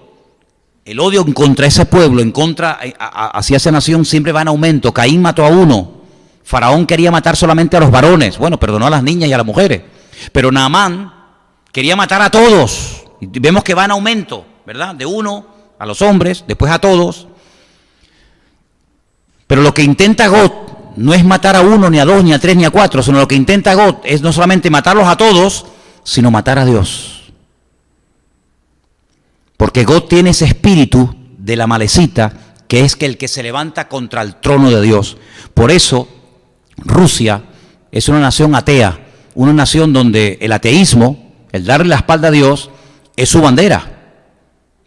contra ese pueblo, hacia esa nación, siempre va en aumento. Caín mató a uno. Faraón quería matar solamente a los varones. Bueno, perdonó a las niñas y a las mujeres. Pero Naamán quería matar a todos. Y vemos que va en aumento, ¿verdad? De uno a los hombres, después a todos. Pero lo que intenta God no es matar a uno, ni a dos, ni a tres, ni a cuatro, sino lo que intenta God es no solamente matarlos a todos, sino matar a Dios. Porque God tiene ese espíritu de la malecita, que es el que se levanta contra el trono de Dios. Por eso Rusia es una nación atea, una nación donde el ateísmo, el darle la espalda a Dios, es su bandera.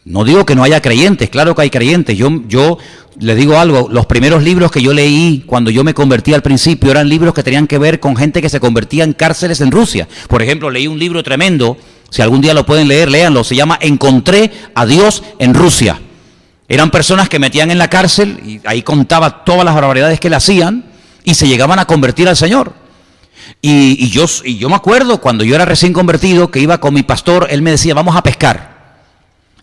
No digo que no haya creyentes, claro que hay creyentes. Yo les digo algo, los primeros libros que yo leí cuando yo me convertí al principio eran libros que tenían que ver con gente que se convertía en cárceles en Rusia. Por ejemplo, leí un libro tremendo, si algún día lo pueden leer, léanlo, se llama Encontré a Dios en Rusia. Eran personas que metían en la cárcel y ahí contaba todas las barbaridades que le hacían y se llegaban a convertir al Señor. Y yo me acuerdo cuando yo era recién convertido que iba con mi pastor, él me decía: vamos a pescar.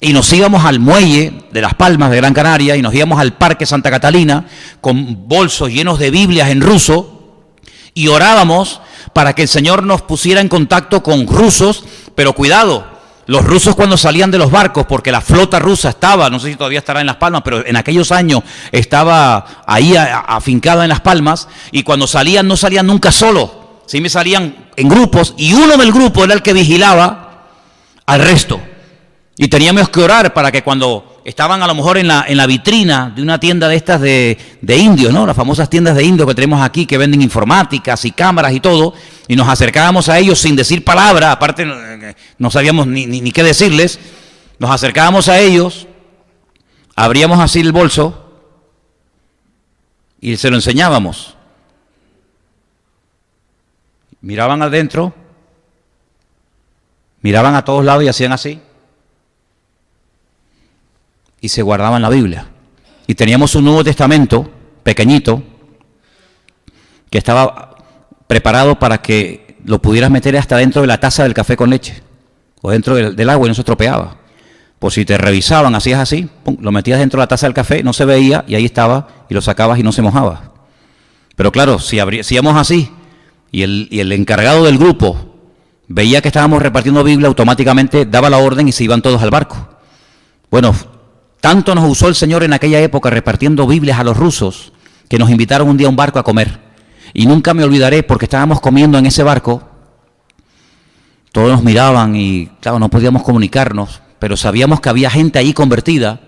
Y nos íbamos al muelle de Las Palmas de Gran Canaria y nos íbamos al Parque Santa Catalina con bolsos llenos de Biblias en ruso y orábamos para que el Señor nos pusiera en contacto con rusos, pero cuidado, los rusos cuando salían de los barcos, porque la flota rusa estaba, no sé si todavía estará en Las Palmas, pero en aquellos años estaba ahí afincada en Las Palmas, y cuando salían no salían nunca solos, sí me salían en grupos, y uno del grupo era el que vigilaba al resto. Y teníamos que orar para que cuando estaban a lo mejor en la vitrina de una tienda de estas de indios, ¿no? Las famosas tiendas de indios que tenemos aquí, que venden informáticas y cámaras y todo, y nos acercábamos a ellos sin decir palabra, aparte no sabíamos ni qué decirles, nos acercábamos a ellos, abríamos así el bolso y se lo enseñábamos. Miraban adentro, miraban a todos lados y hacían así. Y se guardaban la Biblia. Y teníamos un Nuevo Testamento pequeñito que estaba preparado para que lo pudieras meter hasta dentro de la taza del café con leche o dentro del agua y no se estropeaba. Por si te revisaban, hacías así, pum, lo metías dentro de la taza del café, no se veía y ahí estaba y lo sacabas y no se mojaba. Pero claro, si hacíamos así y el encargado del grupo veía que estábamos repartiendo Biblia, automáticamente daba la orden y se iban todos al barco. Bueno, tanto nos usó el Señor en aquella época repartiendo Biblias a los rusos que nos invitaron un día a un barco a comer. Y nunca me olvidaré porque estábamos comiendo en ese barco, todos nos miraban y claro, no podíamos comunicarnos, pero sabíamos que había gente allí convertida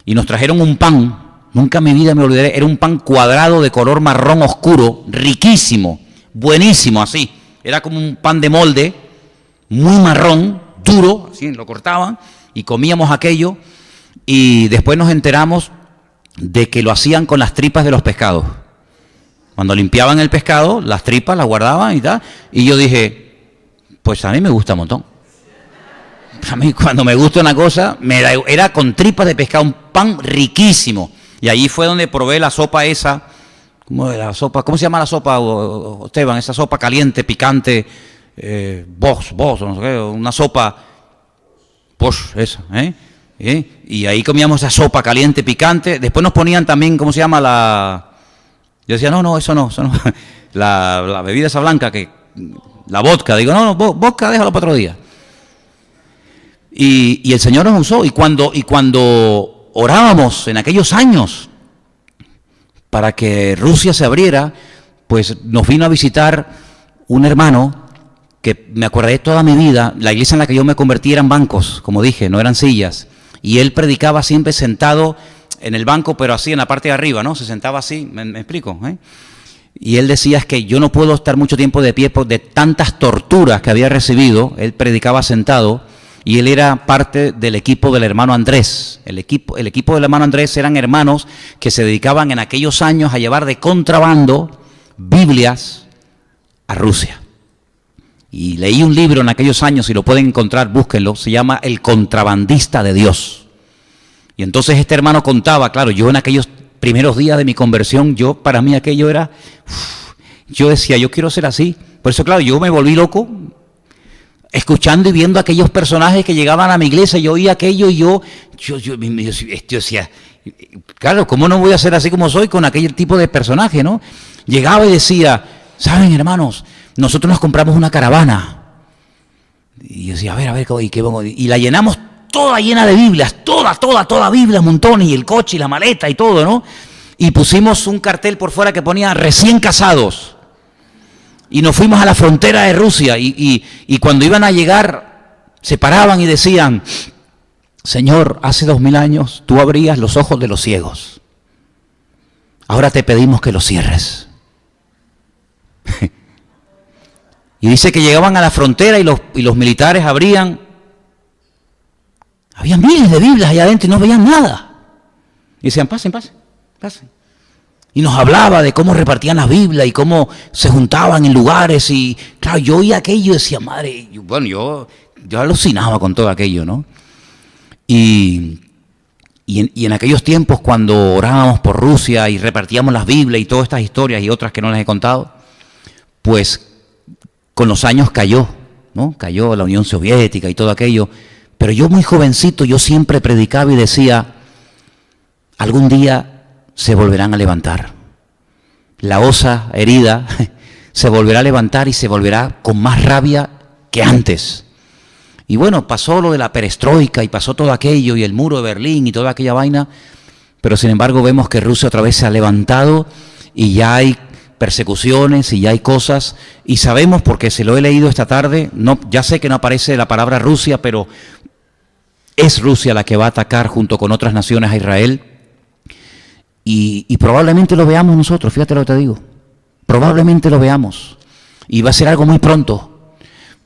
y nos trajeron un pan, nunca en mi vida me olvidaré, era un pan cuadrado de color marrón oscuro, riquísimo, buenísimo así, era como un pan de molde, muy marrón, duro, así lo cortaban y comíamos aquello. Y después nos enteramos de que lo hacían con las tripas de los pescados. Cuando limpiaban el pescado, las tripas las guardaban y tal. Y yo dije, pues a mí me gusta un montón. A mí cuando me gusta una cosa, era con tripas de pescado, un pan riquísimo. Y allí fue donde probé la sopa esa. ¿Cómo se llama la sopa, Esteban? Esa sopa caliente, picante, Bosch, no sé qué, una sopa, Bosch, esa, Y ahí comíamos esa sopa caliente, picante. Después nos ponían también, ¿cómo se llama? Yo decía, no, eso no. La bebida esa blanca, la vodka. Digo, no, vodka déjalo para otro día. Y el Señor nos usó. Y cuando orábamos en aquellos años para que Rusia se abriera, pues nos vino a visitar un hermano que me acordaré toda mi vida. La iglesia en la que yo me convertí eran bancos, como dije, no eran sillas. Y él predicaba siempre sentado en el banco, pero así en la parte de arriba, ¿no? Se sentaba así, ¿me explico? Y él decía, es que yo no puedo estar mucho tiempo de pie por de tantas torturas que había recibido. Él predicaba sentado y él era parte del equipo del hermano Andrés. El equipo del hermano Andrés eran hermanos que se dedicaban en aquellos años a llevar de contrabando Biblias a Rusia. Y leí un libro en aquellos años, si lo pueden encontrar, búsquenlo, se llama El contrabandista de Dios. Y entonces este hermano contaba, claro, yo en aquellos primeros días de mi conversión, para mí aquello era, yo decía, yo quiero ser así. Por eso, claro, yo me volví loco, escuchando y viendo aquellos personajes que llegaban a mi iglesia, yo oía aquello y yo decía, claro, ¿cómo no voy a ser así como soy con aquel tipo de personaje, no? Llegaba y decía, ¿saben, hermanos? Nosotros nos compramos una caravana. Y yo decía, a ver, y la llenamos toda llena de Biblias, toda Biblia, montones, y el coche y la maleta y todo, ¿no? Y pusimos un cartel por fuera que ponía recién casados. Y nos fuimos a la frontera de Rusia y cuando iban a llegar, se paraban y decían, Señor, hace 2000 años tú abrías los ojos de los ciegos. Ahora te pedimos que los cierres. Y dice que llegaban a la frontera y los militares abrían. Había miles de Biblias allá adentro y no veían nada. Y decían, pasen. Y nos hablaba de cómo repartían la Biblia y cómo se juntaban en lugares. Y claro, yo oía aquello y decía, madre, yo alucinaba con todo aquello, ¿no? Y en aquellos tiempos cuando orábamos por Rusia y repartíamos las Biblias y todas estas historias y otras que no les he contado, pues con los años cayó, ¿no? Cayó la Unión Soviética y todo aquello, Pero yo muy jovencito, yo siempre predicaba y decía, algún día se volverán a levantar. La osa herida se volverá a levantar y se volverá con más rabia que antes. Y bueno, pasó lo de la perestroika y pasó todo aquello y el muro de Berlín y toda aquella vaina, pero sin embargo vemos que Rusia otra vez se ha levantado y ya hay persecuciones y ya hay cosas, y sabemos, porque se lo he leído esta tarde, no, ya sé que no aparece la palabra Rusia, pero es Rusia la que va a atacar junto con otras naciones a Israel, y probablemente lo veamos nosotros, fíjate lo que te digo, probablemente lo veamos, y va a ser algo muy pronto.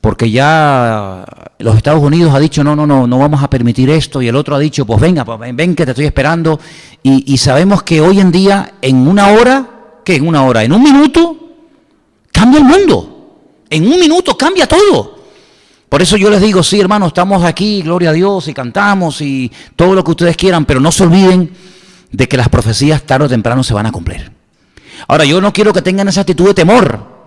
Porque ya los Estados Unidos ha dicho, no vamos a permitir esto, y el otro ha dicho, pues venga, ven que te estoy esperando, y sabemos que hoy en día, en una hora, ¿qué? En una hora, en un minuto, cambia el mundo, en un minuto cambia todo. Por eso yo les digo, sí hermanos, estamos aquí, gloria a Dios, y cantamos, y todo lo que ustedes quieran, pero no se olviden de que las profecías tarde o temprano se van a cumplir. Ahora, yo no quiero que tengan esa actitud de temor,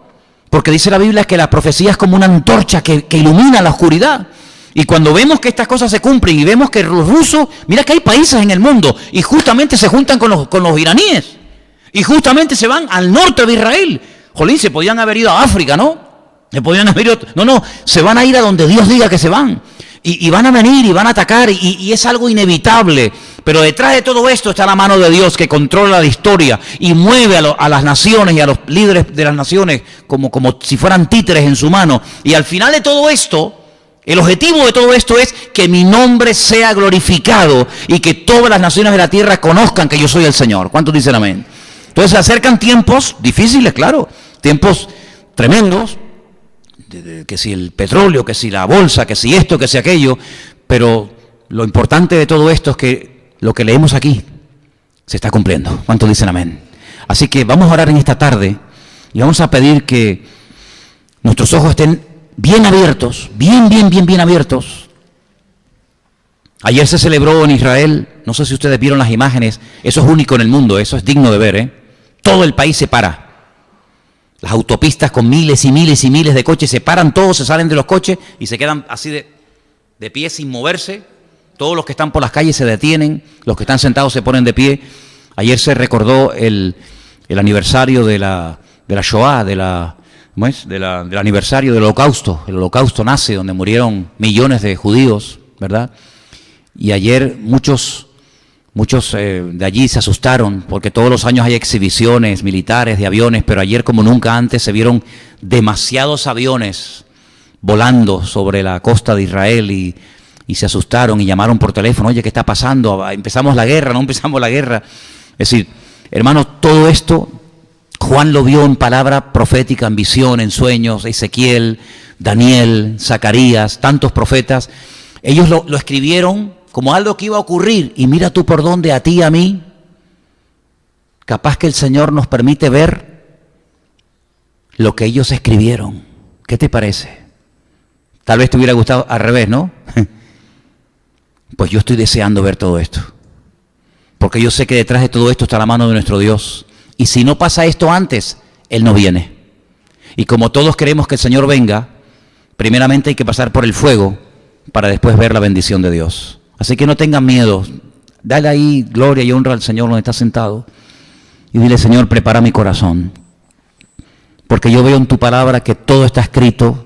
porque dice la Biblia que la profecía es como una antorcha que ilumina la oscuridad. Y cuando vemos que estas cosas se cumplen y vemos que los rusos, mira que hay países en el mundo y justamente se juntan con los iraníes. Y justamente se van al norte de Israel. Jolín, se podían haber ido a África, ¿no? Se podían haber ido, no, se van a ir a donde Dios diga que se van. Y van a venir y van a atacar y es algo inevitable. Pero detrás de todo esto está la mano de Dios que controla la historia y mueve a las naciones y a los líderes de las naciones como si fueran títeres en su mano. Y al final de todo esto, el objetivo de todo esto es que mi nombre sea glorificado y que todas las naciones de la tierra conozcan que yo soy el Señor. ¿Cuántos dicen amén? Entonces se acercan tiempos difíciles, claro, tiempos tremendos, que si el petróleo, que si la bolsa, que si esto, que si aquello, pero lo importante de todo esto es que lo que leemos aquí se está cumpliendo. ¿Cuántos dicen amén? Así que vamos a orar en esta tarde y vamos a pedir que nuestros ojos estén bien abiertos, bien abiertos. Ayer se celebró en Israel, no sé si ustedes vieron las imágenes, eso es único en el mundo, eso es digno de ver, Todo el país se para. Las autopistas con miles y miles y miles de coches se paran, todos se salen de los coches y se quedan así de pie sin moverse. Todos los que están por las calles se detienen, los que están sentados se ponen de pie. Ayer se recordó el aniversario de la Shoah, del aniversario del Holocausto. El Holocausto nazi, donde murieron millones de judíos, ¿verdad? Y ayer muchos de allí se asustaron porque todos los años hay exhibiciones militares de aviones, pero ayer como nunca antes se vieron demasiados aviones volando sobre la costa de Israel y se asustaron y llamaron por teléfono, oye, ¿qué está pasando? ¿Empezamos la guerra? ¿No empezamos la guerra? Es decir, hermanos, todo esto Juan lo vio en palabra profética, en visión, en sueños, Ezequiel, Daniel, Zacarías, tantos profetas. Ellos lo escribieron como algo que iba a ocurrir, y mira tú por dónde, a ti y a mí, capaz que el Señor nos permite ver lo que ellos escribieron. ¿Qué te parece? Tal vez te hubiera gustado al revés, ¿no? Pues yo estoy deseando ver todo esto, porque yo sé que detrás de todo esto está la mano de nuestro Dios, y si no pasa esto antes, Él no viene. Y como todos queremos que el Señor venga, primeramente hay que pasar por el fuego para después ver la bendición de Dios. Así que no tengan miedo, dale ahí gloria y honra al Señor donde está sentado y dile, Señor, prepara mi corazón, porque yo veo en tu palabra que todo está escrito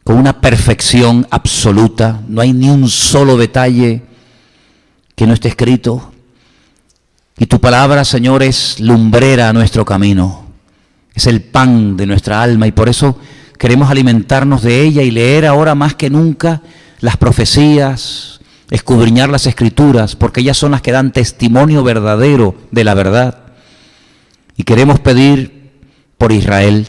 con una perfección absoluta, no hay ni un solo detalle que no esté escrito, y tu palabra, Señor, es lumbrera a nuestro camino, es el pan de nuestra alma, y por eso queremos alimentarnos de ella y leer ahora más que nunca las profecías, escudriñar las Escrituras, porque ellas son las que dan testimonio verdadero de la verdad. Y queremos pedir por Israel,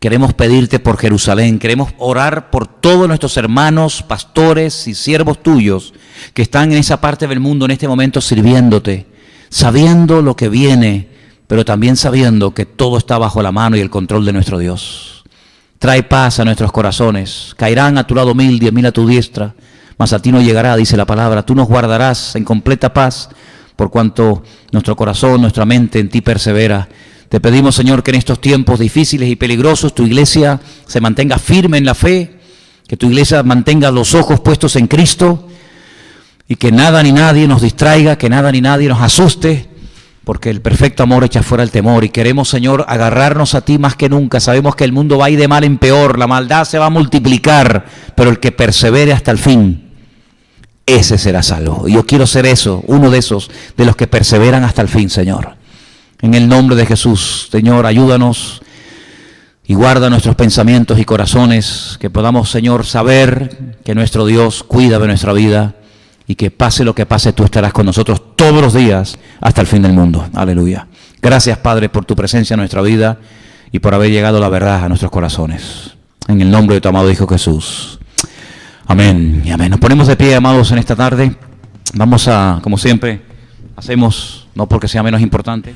queremos pedirte por Jerusalén, queremos orar por todos nuestros hermanos, pastores y siervos tuyos que están en esa parte del mundo en este momento sirviéndote, sabiendo lo que viene, pero también sabiendo que todo está bajo la mano y el control de nuestro Dios. Trae paz a nuestros corazones, caerán a tu lado 1000, 10.000 a tu diestra, mas a ti no llegará, dice la palabra. Tú nos guardarás en completa paz, por cuanto nuestro corazón, nuestra mente en ti persevera. Te pedimos, Señor, que en estos tiempos difíciles y peligrosos tu iglesia se mantenga firme en la fe, Que tu iglesia mantenga los ojos puestos en Cristo y que nada ni nadie nos distraiga, que nada ni nadie nos asuste, porque el perfecto amor echa fuera el temor. Y queremos, Señor, agarrarnos a ti más que nunca. Sabemos que el mundo va a ir de mal en peor, la maldad se va a multiplicar, pero el que persevere hasta el fin, ese será salvo. Y yo quiero ser eso, uno de esos, de los que perseveran hasta el fin, Señor. En el nombre de Jesús, Señor, ayúdanos y guarda nuestros pensamientos y corazones, que podamos, Señor, saber que nuestro Dios cuida de nuestra vida y que pase lo que pase, tú estarás con nosotros todos los días hasta el fin del mundo. Aleluya. Gracias, Padre, por tu presencia en nuestra vida y por haber llegado la verdad a nuestros corazones. En el nombre de tu amado Hijo Jesús. Amén y amén. Nos ponemos de pie, amados, en esta tarde. Vamos a, como siempre, hacemos, no porque sea menos importante.